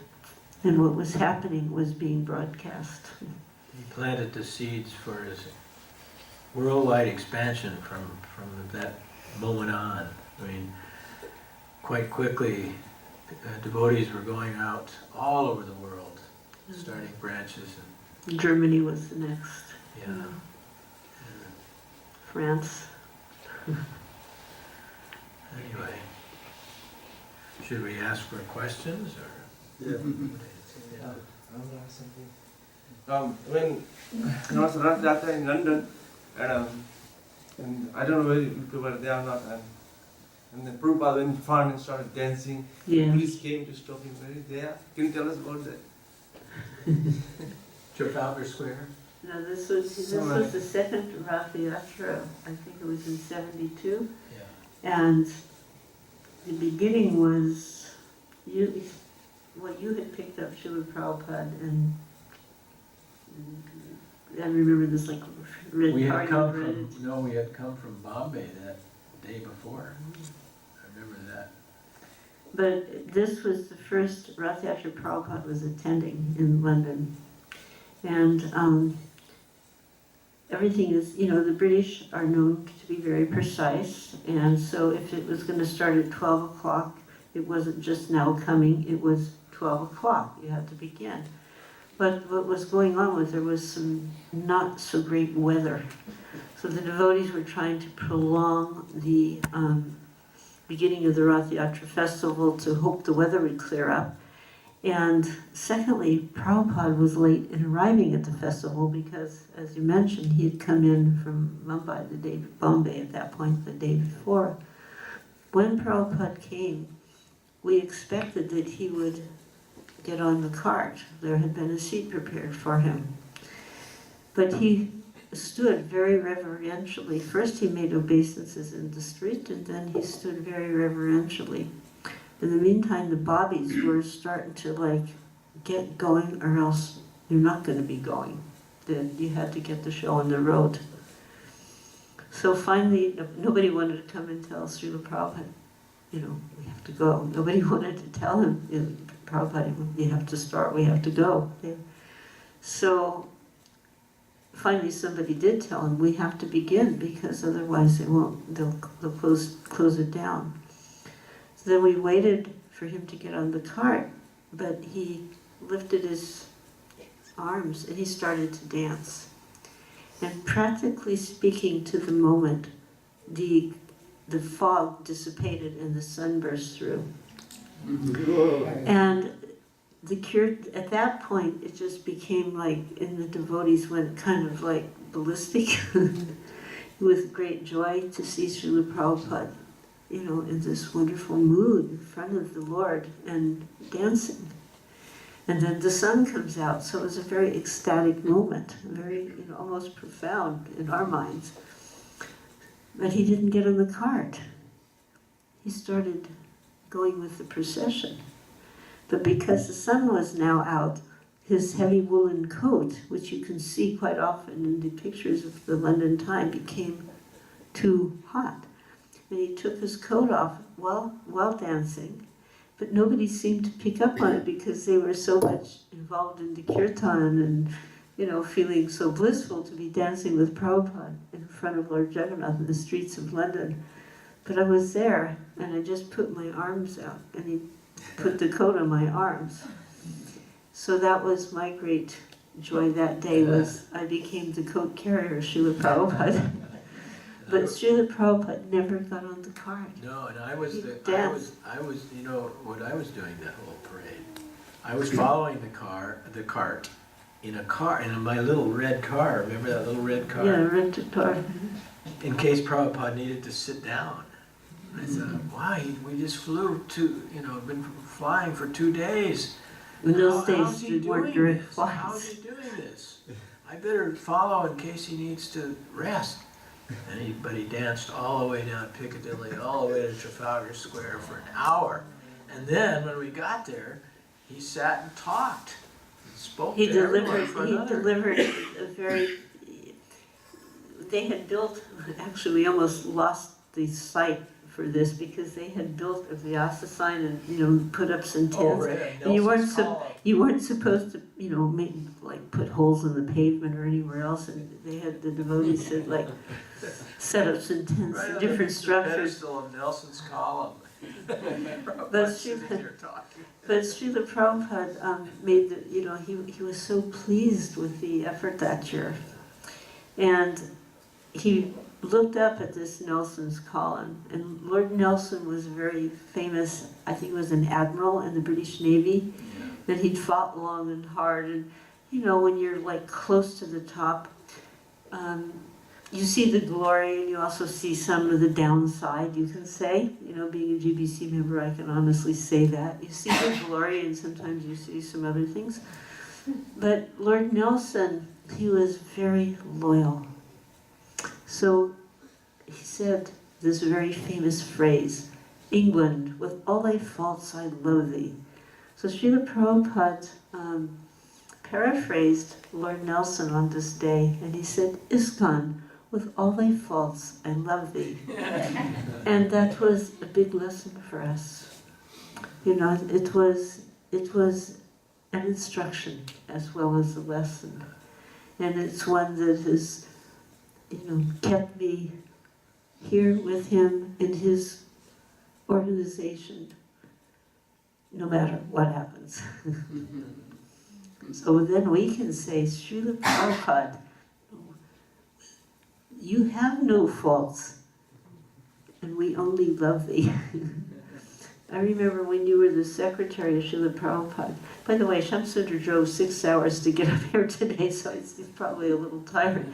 And what was happening was being broadcast. He planted the seeds for his worldwide expansion from that moment on. I mean, quite quickly, devotees were going out all over the world, starting branches. Germany was the next. Yeah. France. Anyway, should we ask for questions or? Yeah. Yeah. I want to ask something. When I was Rath Yatra in London, and I don't know whether you were there or not, and then Prabhupada went in front and started dancing. Yeah. Police came to stop him. Were you there? Can you tell us about that? Trafalgar Square? No, this was the second Rath Yatra. I think it was in 72. Yeah. And the beginning was you had picked up Srila Prabhupada, and I remember this like red We had party come red. we had come from Bombay that day before. I remember that. But this was the first Rath Yatra Prabhupada was attending in London. And everything is, the British are known to be very precise. And so if it was going to start at 12 o'clock, it wasn't just now coming, it was 12 o'clock. You had to begin. But what was going on was there was some not so great weather. So the devotees were trying to prolong the beginning of the Rath Yatra festival to hope the weather would clear up. And secondly, Prabhupada was late in arriving at the festival because, as you mentioned, he had come in from Bombay at that point, the day before. When Prabhupada came, we expected that he would get on the cart. There had been a seat prepared for him. But he stood very reverentially. First he made obeisances in the street, and then he stood very reverentially. In the meantime, the bobbies were starting to get going, or else you're not going to be going. Then you had to get the show on the road. So finally, nobody wanted to come and tell Srila Prabhupada, we have to go. Nobody wanted to tell him, Prabhupada, you have to start, we have to go. Yeah. So finally somebody did tell him, we have to begin, because otherwise they'll close it down. So then we waited for him to get on the cart, but he lifted his arms and he started to dance. And practically speaking, to the moment, the fog dissipated and the sun burst through. And at that point, it just became and the devotees went kind of ballistic with great joy to see Srila Prabhupada, in this wonderful mood in front of the Lord and dancing. And then the sun comes out, so it was a very ecstatic moment, very, almost profound in our minds. But he didn't get on the cart. He started going with the procession. But because the sun was now out, his heavy woolen coat, which you can see quite often in the pictures of the London Time, became too hot. And he took his coat off while dancing, but nobody seemed to pick up on it because they were so much involved in the kirtan and, feeling so blissful to be dancing with Prabhupada in front of Lord Jagannath in the streets of London. But I was there, and I just put my arms out, and he put the coat on my arms. So that was my great joy that day, was I became the coat carrier of Srila Prabhupada. But Srila Prabhupada never got on the cart. No, and I was what I was doing that whole parade. I was following the cart, in my little red car. Remember that little red car? Yeah, rented car. In case Prabhupada needed to sit down. I thought, why? We just flew been flying for 2 days. In those How's days, he there weren't doing direct this? flights. How's he doing this? I better follow in case he needs to rest. But he danced all the way down Piccadilly, all the way to Trafalgar Square for an hour. And then when we got there, he sat and talked. And spoke He to everyone for delivered a very. They had built. Actually, we almost lost the site for this because they had built a Vyasa sign and put up some tents. And you weren't supposed to put holes in the pavement or anywhere else. And they had the devotees said set up some tents, right different the structures. pedestal of Nelson's column. But Srila Prabhupada made he was so pleased with the effort that year. And he looked up at this Nelson's column, and Lord Nelson was very famous, I think he was an admiral in the British Navy, that he'd fought long and hard, and when you're close to the top, you see the glory, and you also see some of the downside, you can say. Being a GBC member, I can honestly say that. You see the glory, and sometimes you see some other things. But Lord Nelson, he was very loyal. So he said this very famous phrase, "England, with all thy faults I love thee." So Srila Prabhupada paraphrased Lord Nelson on this day, and he said, "ISKCON, with all thy faults I love thee." And that was a big lesson for us. It was an instruction as well as a lesson. And it's one that has, kept me here with him in his organization, no matter what happens. So then we can say, Srila Prabhupada, you have no faults, and we only love thee. I remember when you were the secretary of Srila Prabhupada. By the way, Shyamasundar drove 6 hours to get up here today, so he's probably a little tired.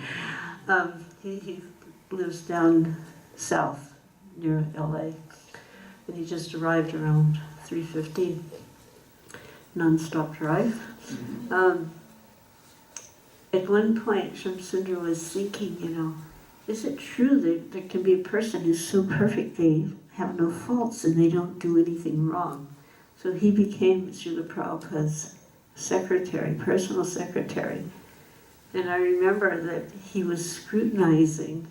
He lives down south near LA, and he just arrived around 3:15, non-stop drive. At one point, Shyamasundar was thinking, is it true that there can be a person who's so perfect they have no faults and they don't do anything wrong? So he became Srila Prabhupada's secretary, personal secretary. And I remember that he was scrutinizing,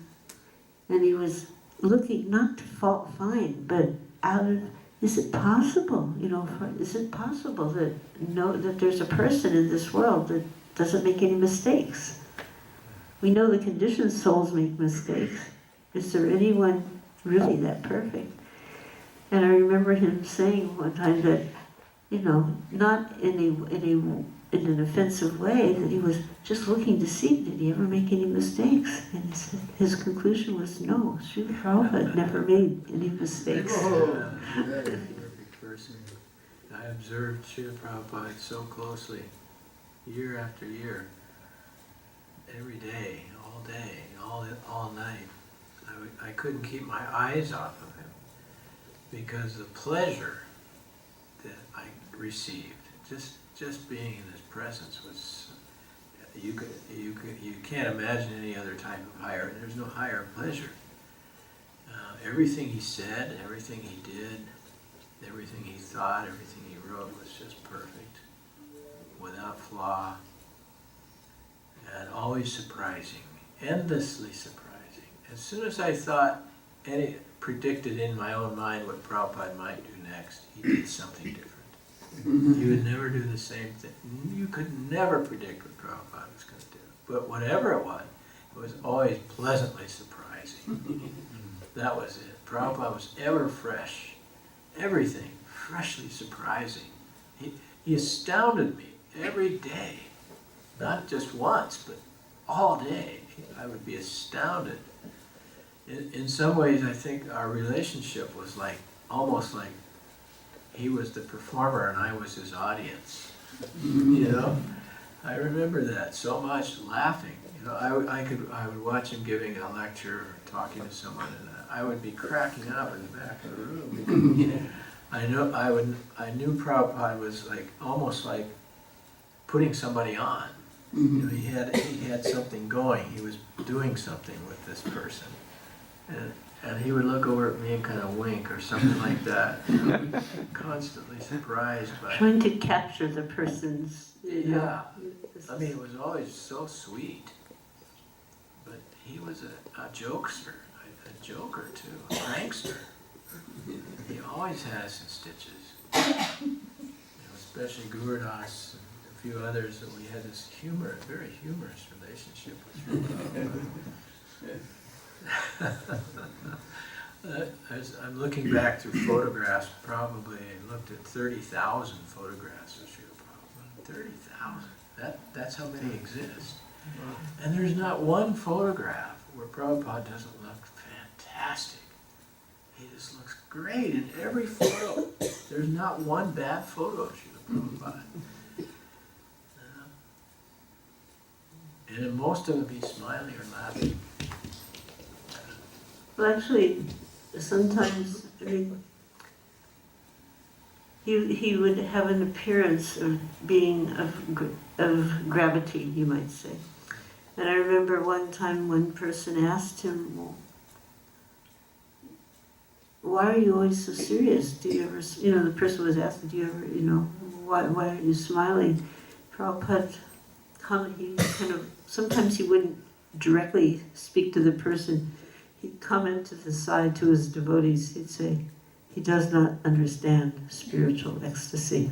and he was looking not to fault find, but out of, is it possible, is it possible that there's a person in this world that doesn't make any mistakes? We know the conditioned souls make mistakes. Is there anyone really that perfect? And I remember him saying one time that, not in an offensive way, that he was just looking to see, did he ever make any mistakes? And he said, his conclusion was, no, Srila Prabhupada never made any mistakes. Perfect person. I observed Srila Prabhupada so closely, year after year, every day, all night. I couldn't keep my eyes off of him because the pleasure that I received, just being in his presence was, you can't imagine any other type of higher. There's no higher pleasure. Everything he said, everything he did, everything he thought, everything he wrote was just perfect, without flaw, and always surprising, endlessly surprising. As soon as I thought predicted in my own mind what Prabhupada might do next, he did something different. He would never do the same thing. You could never predict what Prabhupada was going to do. But whatever it was always pleasantly surprising. That was it. Prabhupada was ever fresh. Everything freshly surprising. He astounded me every day. Not just once, but all day. I would be astounded. In some ways, I think our relationship was like, almost like he was the performer and I was his audience. You know? I remember that so much, laughing. You know, I would watch him giving a lecture or talking to someone, and I would be cracking up in the back of the room. I knew Prabhupada was like almost like putting somebody on. You know, he had something going. He was doing something with this person, and he would look over at me and kind of wink or something like that. You know, constantly surprised by. Trying to capture the person's. Yeah, I mean, it was always so sweet. But he was a jokester, a joker too, a prankster. He always had us in stitches. You know, especially Guru Das and a few others, that we had this very humorous relationship with I'm looking back through photographs, probably looked at 30,000 photographs of Srila Prabhupada. 30,000. That's how many exist. And there's not one photograph where Prabhupada doesn't look fantastic. He just looks great in every photo. There's not one bad photo of Srila Prabhupada. And in most of them he's smiling or laughing. Well, actually, sometimes, I mean, he would have an appearance of being of gravity, you might say. And I remember one time one person asked him, well, why are you always so serious? Do you ever, you know, the person was asking, do you ever, you know, why are you smiling? Prabhupada, he kind of, sometimes he wouldn't directly speak to the person. He'd comment to the side to his devotees. He'd say, he does not understand spiritual ecstasy.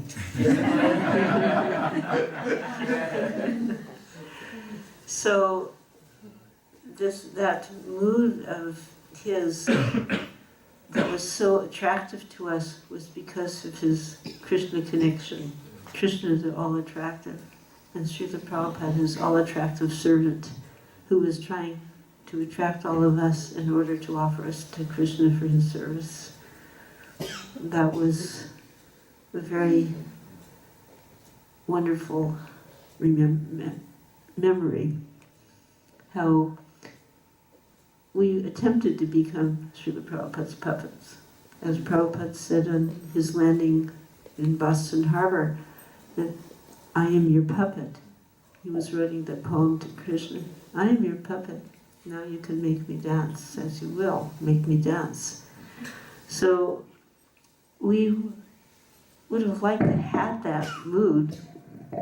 So that mood of his that was so attractive to us was because of his Krishna connection. Krishna is all attractive, and Srila Prabhupada is all attractive servant who was trying to attract all of us in order to offer us to Krishna for his service. That was a very wonderful memory, how we attempted to become Srila Prabhupada's puppets. As Prabhupada said on his landing in Boston Harbor, that I am your puppet. He was writing the poem to Krishna. I am your puppet. Now you can make me dance as you will. Make me dance. So we would have liked to have that mood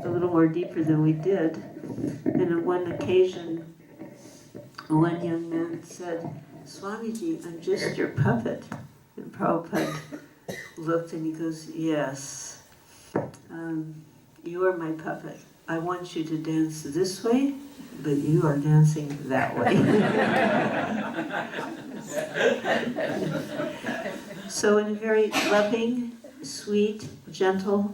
a little more deeper than we did. And on one occasion, one young man said, Swamiji, I'm just your puppet. And Prabhupada looked and he goes, yes, you are my puppet. I want you to dance this way, but you are dancing that way. So in a very loving, sweet, gentle,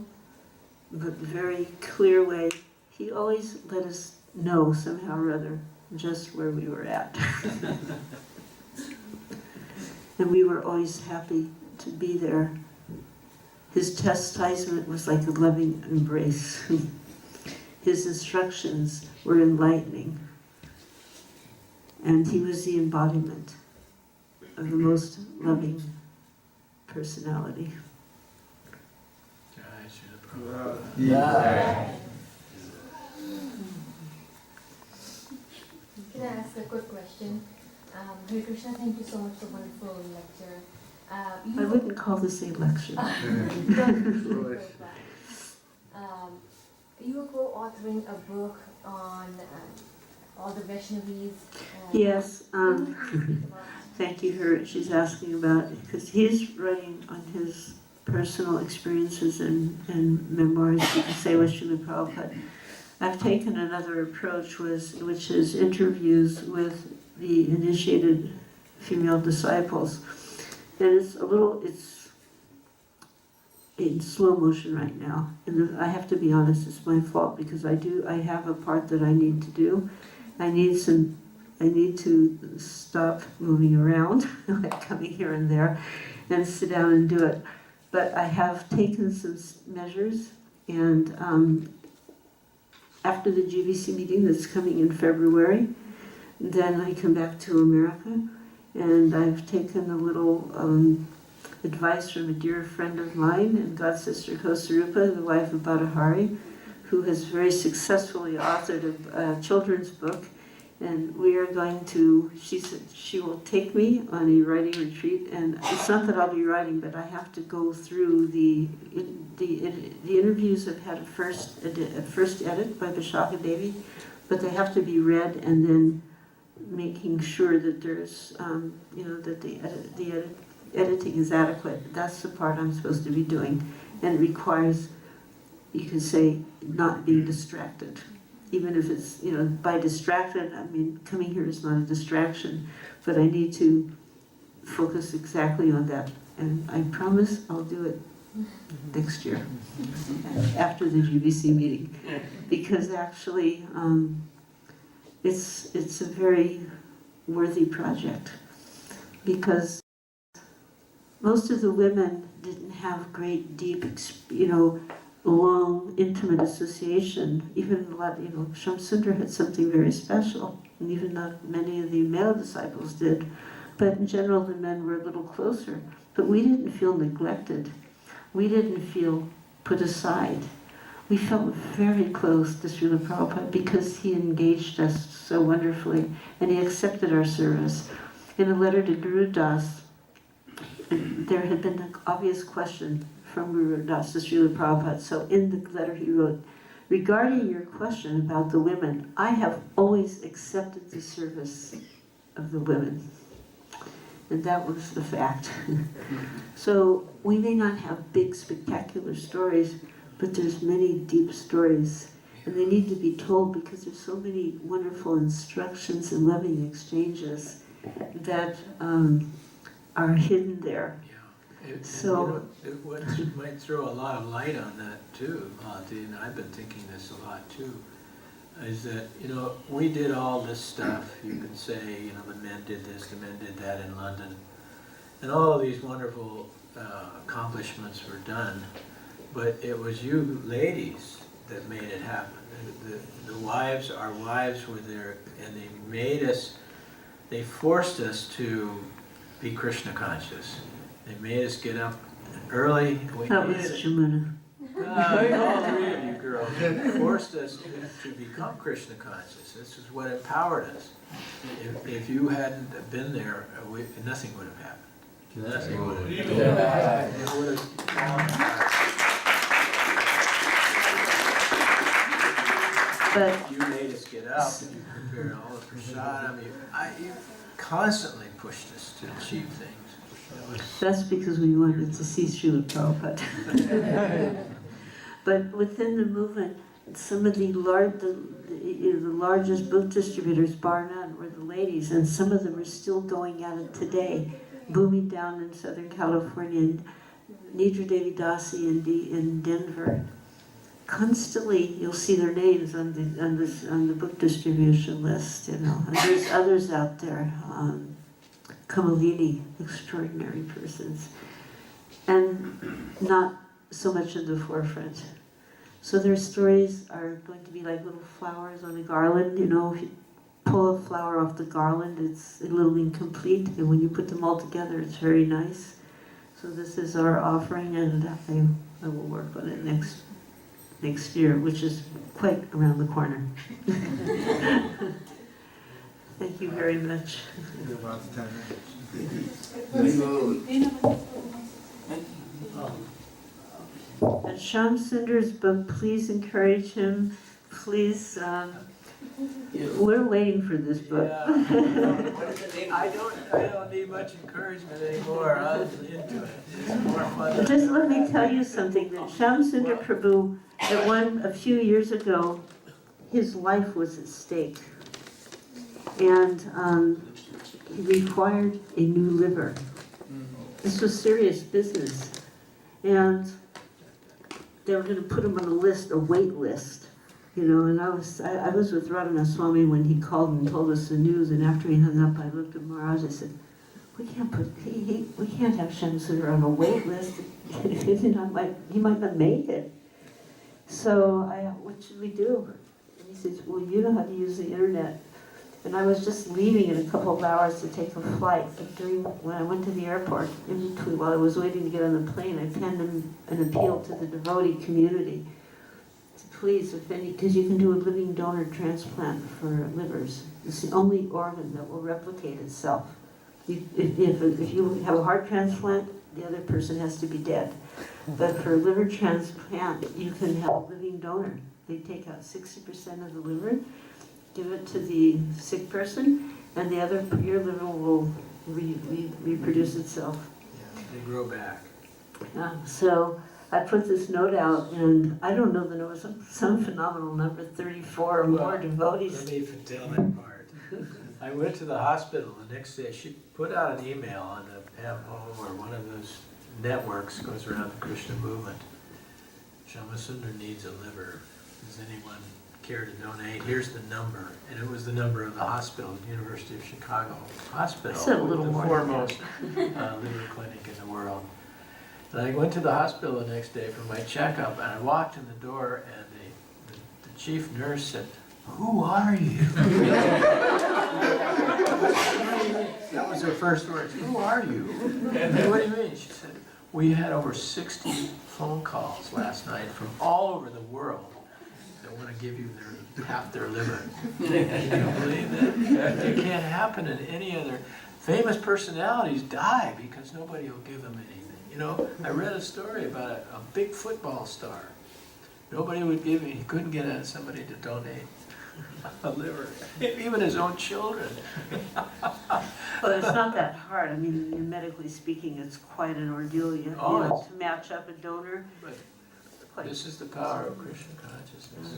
but very clear way, he always let us know somehow or other just where we were at. And we were always happy to be there. His chastisement was like a loving embrace. His instructions were enlightening. And he was the embodiment of the most loving personality. Jai Srila Prabhupada. Yeah. Can I ask a quick question? Hare Krishna, thank you so much for a wonderful lecture. I wouldn't call this a lecture. You were co-authoring a book on all the Vaishnavis. Yes, thank you, her. She's asking about it because he's writing on his personal experiences and memoirs, you can say, with Srila Prabhupada. I've taken another approach, which is interviews with the initiated female disciples. And it's in slow motion right now. And I have to be honest, it's my fault, because I have a part that I need to do. I need to stop moving around, like coming here and there, and sit down and do it. But I have taken some measures, and after the GBC meeting that's coming in February, then I come back to America, and I've taken a little advice from a dear friend of mine and God Sister Kosarupa, the wife of Hare, who has very successfully authored a children's book. And we are going to, she said she will take me on a writing retreat, and it's not that I'll be writing, but I have to go through the interviews have had a first edit by Vishaka Devi, but they have to be read, and then making sure that there's, that the editing is adequate. That's the part I'm supposed to be doing, and it requires, you can say, not being distracted. Even if it's, by distracted, I mean, coming here is not a distraction, but I need to focus exactly on that. And I promise I'll do it next year, after the GBC meeting. Because actually, it's a very worthy project. Because most of the women didn't have great, deep, long, intimate association. Even a lot, Shyamasundar had something very special, and even not many of the male disciples did. But in general, the men were a little closer. But we didn't feel neglected. We didn't feel put aside. We felt very close to Srila Prabhupada because he engaged us so wonderfully, and he accepted our service. In a letter to Guru Das, there had been an obvious question from Guru Das to Srila Prabhupada. So in the letter he wrote, regarding your question about the women, I have always accepted the service of the women. And that was the fact. So we may not have big, spectacular stories, but there's many deep stories. And they need to be told because there's so many wonderful instructions and loving exchanges that are hidden there. What might throw a lot of light on that too, Malati, and I've been thinking this a lot too, is that, we did all this stuff. You can say, the men did this, the men did that in London, and all of these wonderful accomplishments were done, but it was you ladies that made it happen. The wives, our wives were there, and they forced us to be Krishna conscious. They made us get up early. That was Jamuna. All three of you girls forced us to become Krishna conscious. This is what empowered us. If you hadn't been there, nothing would have happened. Nothing would have happened. It would have But you made us get up, and you prepared all the prasad. You constantly pushed us to achieve things. that's because we wanted to see Srila Prabhupada. But within the movement, some of the largest book distributors, bar none, were the ladies, and some of them are still going at it today. Booming down in Southern California, Nidra Devi Dasi in Denver. Constantly, you'll see their names on the book distribution list. And there's others out there. Kamalini, extraordinary persons, and not so much in the forefront. So their stories are going to be like little flowers on a garland. If you pull a flower off the garland, it's a little incomplete, and when you put them all together, it's very nice. So this is our offering, and I will work on it next year, which is quite around the corner. Thank you very much. And Shyamasundar's book, please encourage him. Please, we're waiting for this book. I don't need much encouragement anymore. I'm into it. It's more fun. Just let me tell you something, that Shyamasundar Prabhu, a few years ago, his life was at stake. And he required a new liver. This was serious business. And they were going to put him on a list, a wait list. And I was with Radhanath Swami when he called and told us the news, and after he hung up, I looked at Maharaj, I said, we can't have Shyamasundar on a wait list. He might not make it. So what should we do? And he says, well, you know how to use the internet. And I was just leaving in a couple of hours to take a flight. But when I went to the airport, in between, while I was waiting to get on the plane, I penned an appeal to the devotee community to please, because you can do a living donor transplant for livers. It's the only organ that will replicate itself. If you have a heart transplant, the other person has to be dead. But for a liver transplant, you can have a living donor. They take out 60% of the liver, give it to the sick person, and your liver will reproduce itself. Yeah, they grow back. So I put this note out, and I don't know the number, some phenomenal number, 34 or more devotees. Let me tell that part. I went to the hospital the next day. She put out an email on the PAMO or one of those networks, goes around the Krishna movement. Shyamasundar needs a liver. Does anyone care to donate? Here's the number. And it was the number of the hospital, University of Chicago Hospital. I said a little the more. foremost liver clinic in the world. And I went to the hospital the next day for my checkup, and I walked in the door, and the chief nurse said, "Who are you?" That was her first words. "Who are you?" And what do you mean? She said, "We had over 60 phone calls last night from all over the world that want to give you half their liver." You don't believe that? It can't happen in any other. Famous personalities die because nobody will give them anything. I read a story about a big football star. Nobody would give him, he couldn't get somebody to donate a liver, even his own children. Well, it's not that hard. I mean, medically speaking, it's quite an ordeal. To match up a donor. But this is the power of Krishna consciousness.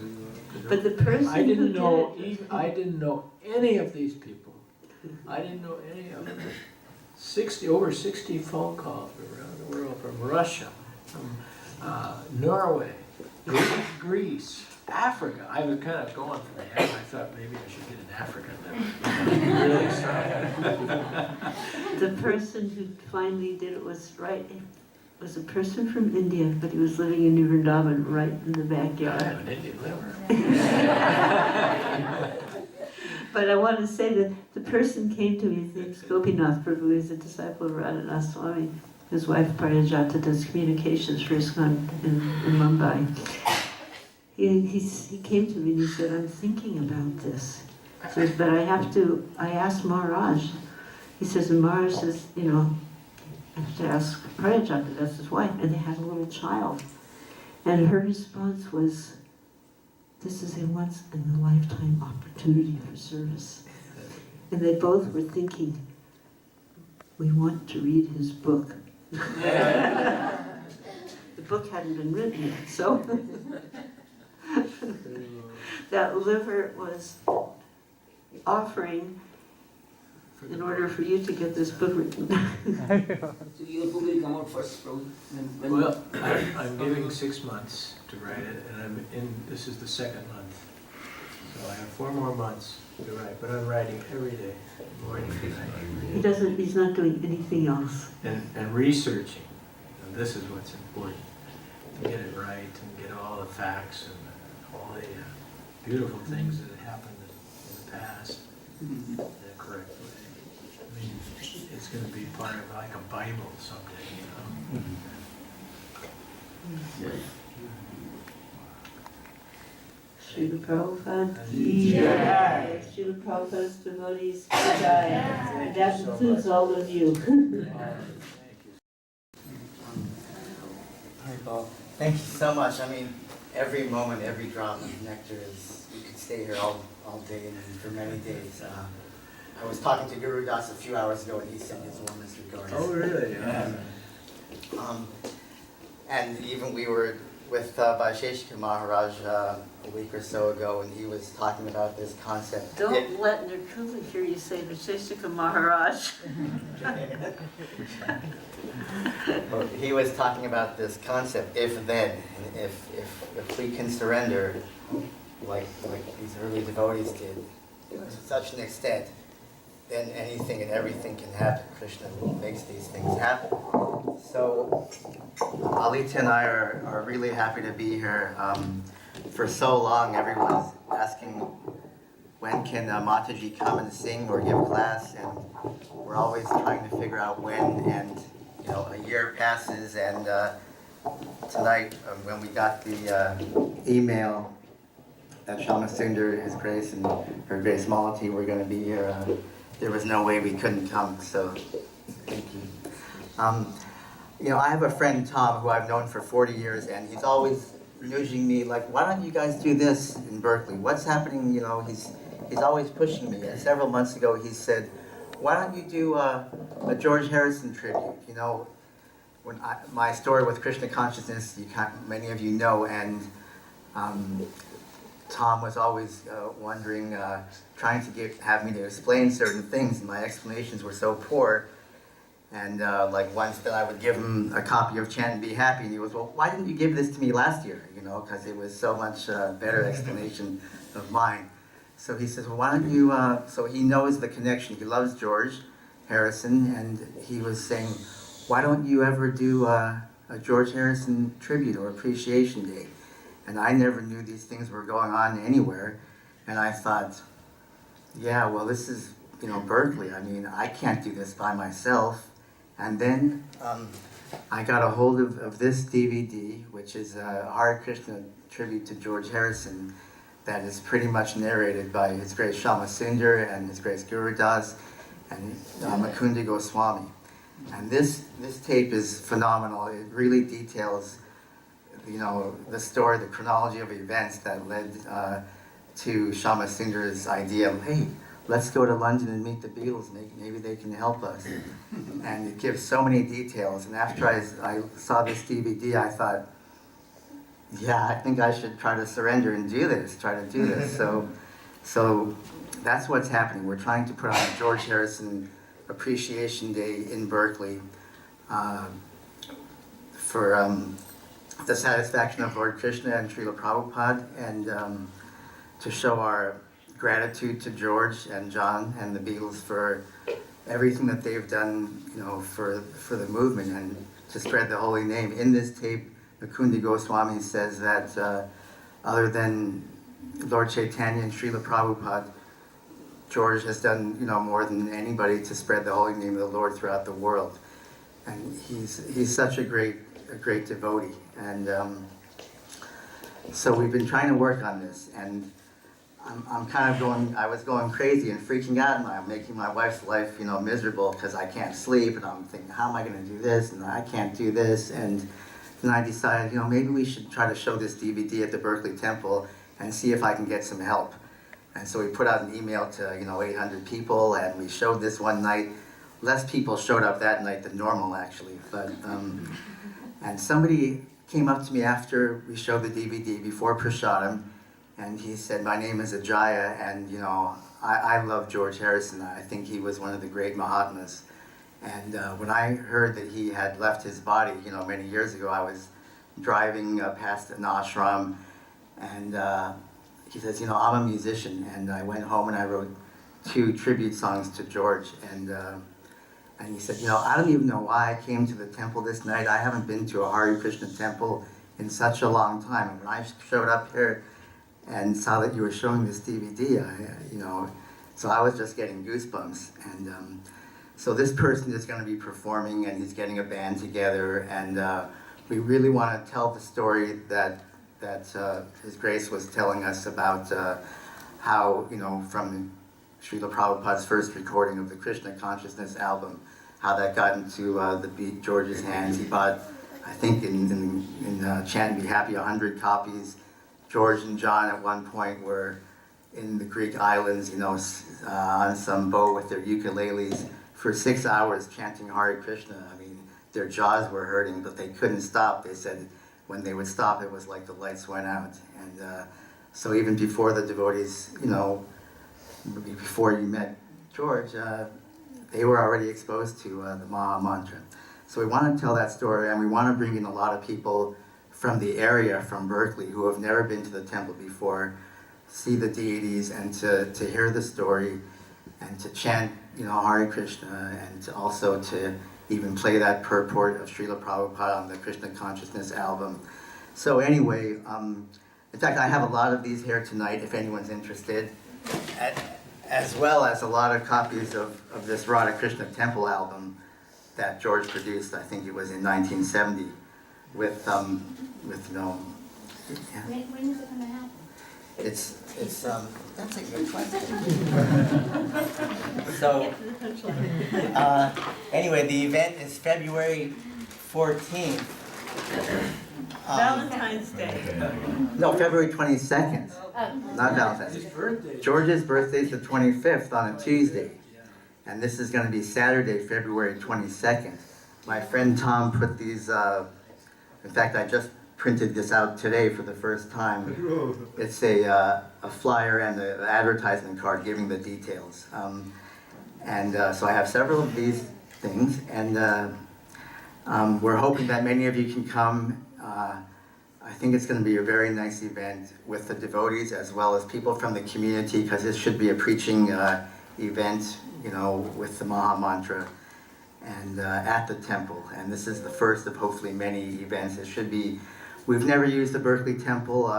But the person I didn't know. who did it, I didn't know any of these people. I didn't know any of them. Over 60 phone calls from around the world, from Russia, from Norway, Greece, Africa. I was kind of going for the head. I thought maybe I should get an African liver. the person who finally did it was a person from India, but he was living in Vrindavan, right in the I backyard. have an Indian liver. But I want to say that the person came to me, his name's Gopinath Prabhu, he's a disciple of Radhanath Swami. His wife Parijata does communications for ISKCON in Mumbai. He came to me and he said, "I'm thinking about this." He says, "But I asked Maharaj." He says, and Maharaj says, I have to ask Parijata, that's his wife, and they had a little child. And her response was, "This is a once-in-a-lifetime opportunity for service." And they both were thinking, "We want to read his book." The book hadn't been written yet, so that liver was offering in order for you to get this book written. So your book will come out first, bro. Well, I'm giving 6 months to write it, and this is the second month. So I have 4 more months to write, but I'm writing every day, morning and night. He's not doing anything else. And researching. And this is what's important, to get it right and get all the facts and all the beautiful things that happened in the past in the correct way. I mean, it's going to be part of like a Bible someday, Srila Prabhupada ki jai. Srila Prabhupada's devotees ki jai. And that includes all of you. Thank you so much. I mean, every moment, every drop of nectar is, you could stay here all day and for many days. I was talking to Guru Dasa a few hours ago and he sent his warmest regards. Oh, really? Um, And even we were with Vaisheshika Maharaj a week or so ago, and he was talking about this concept. Don't let Nirkula hear you say Visheshika Maharaj. He was talking about this concept, if then, and if we can surrender, like these early devotees did, to such an extent, then anything and everything can happen. Krishna makes these things happen. So Alita and I are really happy to be here. For so long, everyone's asking when can Mataji come and sing or give class, and we're always trying to figure out when, and a year passes, and tonight when we got the email that Shyamasundar, His Grace, and Her Grace Malati were going to be here, there was no way we couldn't come, so thank you. I have a friend, Tom, who I've known for 40 years, and he's always nudging me, like, why don't you guys do this in Berkeley? What's happening? He's always pushing me. And several months ago, he said, why don't you do a George Harrison tribute? When my story with Krishna consciousness, many of you know, and Tom was always wondering, trying to have me to explain certain things, and my explanations were so poor. And like once that I would give him a copy of Chant and Be Happy, and he was, well, why didn't you give this to me last year? Because it was so much better explanation of mine. So he says, well, why don't you, so he knows the connection. He loves George Harrison, and he was saying, why don't you ever do a George Harrison tribute or appreciation day? And I never knew these things were going on anywhere. And I thought, yeah, well, this is, Berkeley. I mean, I can't do this by myself. And then I got a hold of this DVD, which is a Hare Krishna tribute to George Harrison, that is pretty much narrated by His Grace Shyamasundar and His Grace Guru Das and Mukunda Goswami. And this tape is phenomenal. It really details, the story, the chronology of events that led to Shyamasundara's idea of, hey, let's go to London and meet the Beatles. Maybe they can help us. And it gives so many details. And after I saw this DVD, I thought, yeah, I think I should try to surrender and do this, So that's what's happening. We're trying to put on a George Harrison Appreciation Day in Berkeley for the satisfaction of Lord Krishna and Srila Prabhupada, and to show our gratitude to George and John and the Beatles for everything that they've done, for the movement and to spread the holy name. In this tape, Mukunda Goswami says that other than Lord Chaitanya and Srila Prabhupada, George has done, more than anybody to spread the holy name of the Lord throughout the world. And he's such a great devotee. And so we've been trying to work on this, and I was going crazy and freaking out, and I'm making my wife's life, miserable because I can't sleep, and I'm thinking, how am I going to do this? And I can't do this. And then I decided, maybe we should try to show this DVD at the Berkeley Temple and see if I can get some help. And so we put out an email to, 800 people, and we showed this one night. Less people showed up that night than normal, actually. But and somebody came up to me after we showed the DVD before Prasadam, and he said, my name is Ajaya, and I love George Harrison. I think he was one of the great Mahatmas. And when I heard that he had left his body, many years ago, I was driving past an ashram, and he says, I'm a musician, and I went home and I wrote 2 tribute songs to George, and he said, I don't even know why I came to the temple this night. I haven't been to a Hare Krishna temple in such a long time. And when I showed up here and saw that you were showing this DVD, so I was just getting goosebumps. And so this person is going to be performing, and he's getting a band together, and we really want to tell the story that His Grace was telling us about how, from Srila Prabhupada's first recording of the Krishna Consciousness album, how that got into George's hands. He bought, I think in Chant and Be Happy, 100 copies. George and John at one point were in the Greek islands, on some boat with their ukuleles for 6 hours chanting Hare Krishna. I mean, their jaws were hurting, but they couldn't stop. They said when they would stop, it was like the lights went out. And so even before the devotees, before you met George, they were already exposed to the Maha Mantra. So we want to tell that story, and we want to bring in a lot of people from the area, from Berkeley, who have never been to the temple before, see the deities, and to hear the story, and to chant, Hare Krishna, and to also to even play that purport of Srila Prabhupada on the Krishna Consciousness album. So anyway, in fact, I have a lot of these here tonight, if anyone's interested, as well as a lot of copies of this Radha Krishna Temple album that George produced. I think it was in 1970, with yeah. When is it going to happen? It's that's a good question. So anyway, the event is February 14th. Valentine's Day. No, February 22nd. Not Valentine's Day. birthday. George's birthday is the 25th on a Tuesday. And this is going to be Saturday, February 22nd. My friend Tom put these, in fact, I just printed this out today for the first time. It's a flyer and an advertisement card giving the details. So I have several of these things, and we're hoping that many of you can come. I think it's going to be a very nice event with the devotees as well as people from the community, because this should be a preaching event, with the Maha Mantra, and at the temple. And this is the first of hopefully many events. It should be. We've never used the Berkeley Temple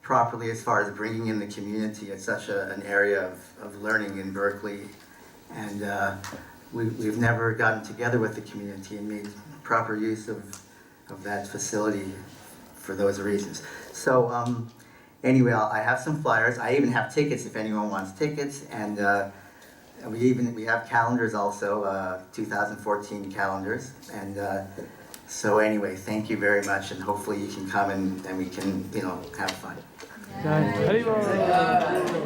properly as far as bringing in the community. It's such an area of learning in Berkeley, and we've never gotten together with the community and made proper use of that facility for those reasons. So anyway, I have some flyers. I even have tickets if anyone wants tickets, and we have calendars also, 2014 calendars, and so anyway, thank you very much, and hopefully you can come and we can have fun. Yeah. Hare Krishna.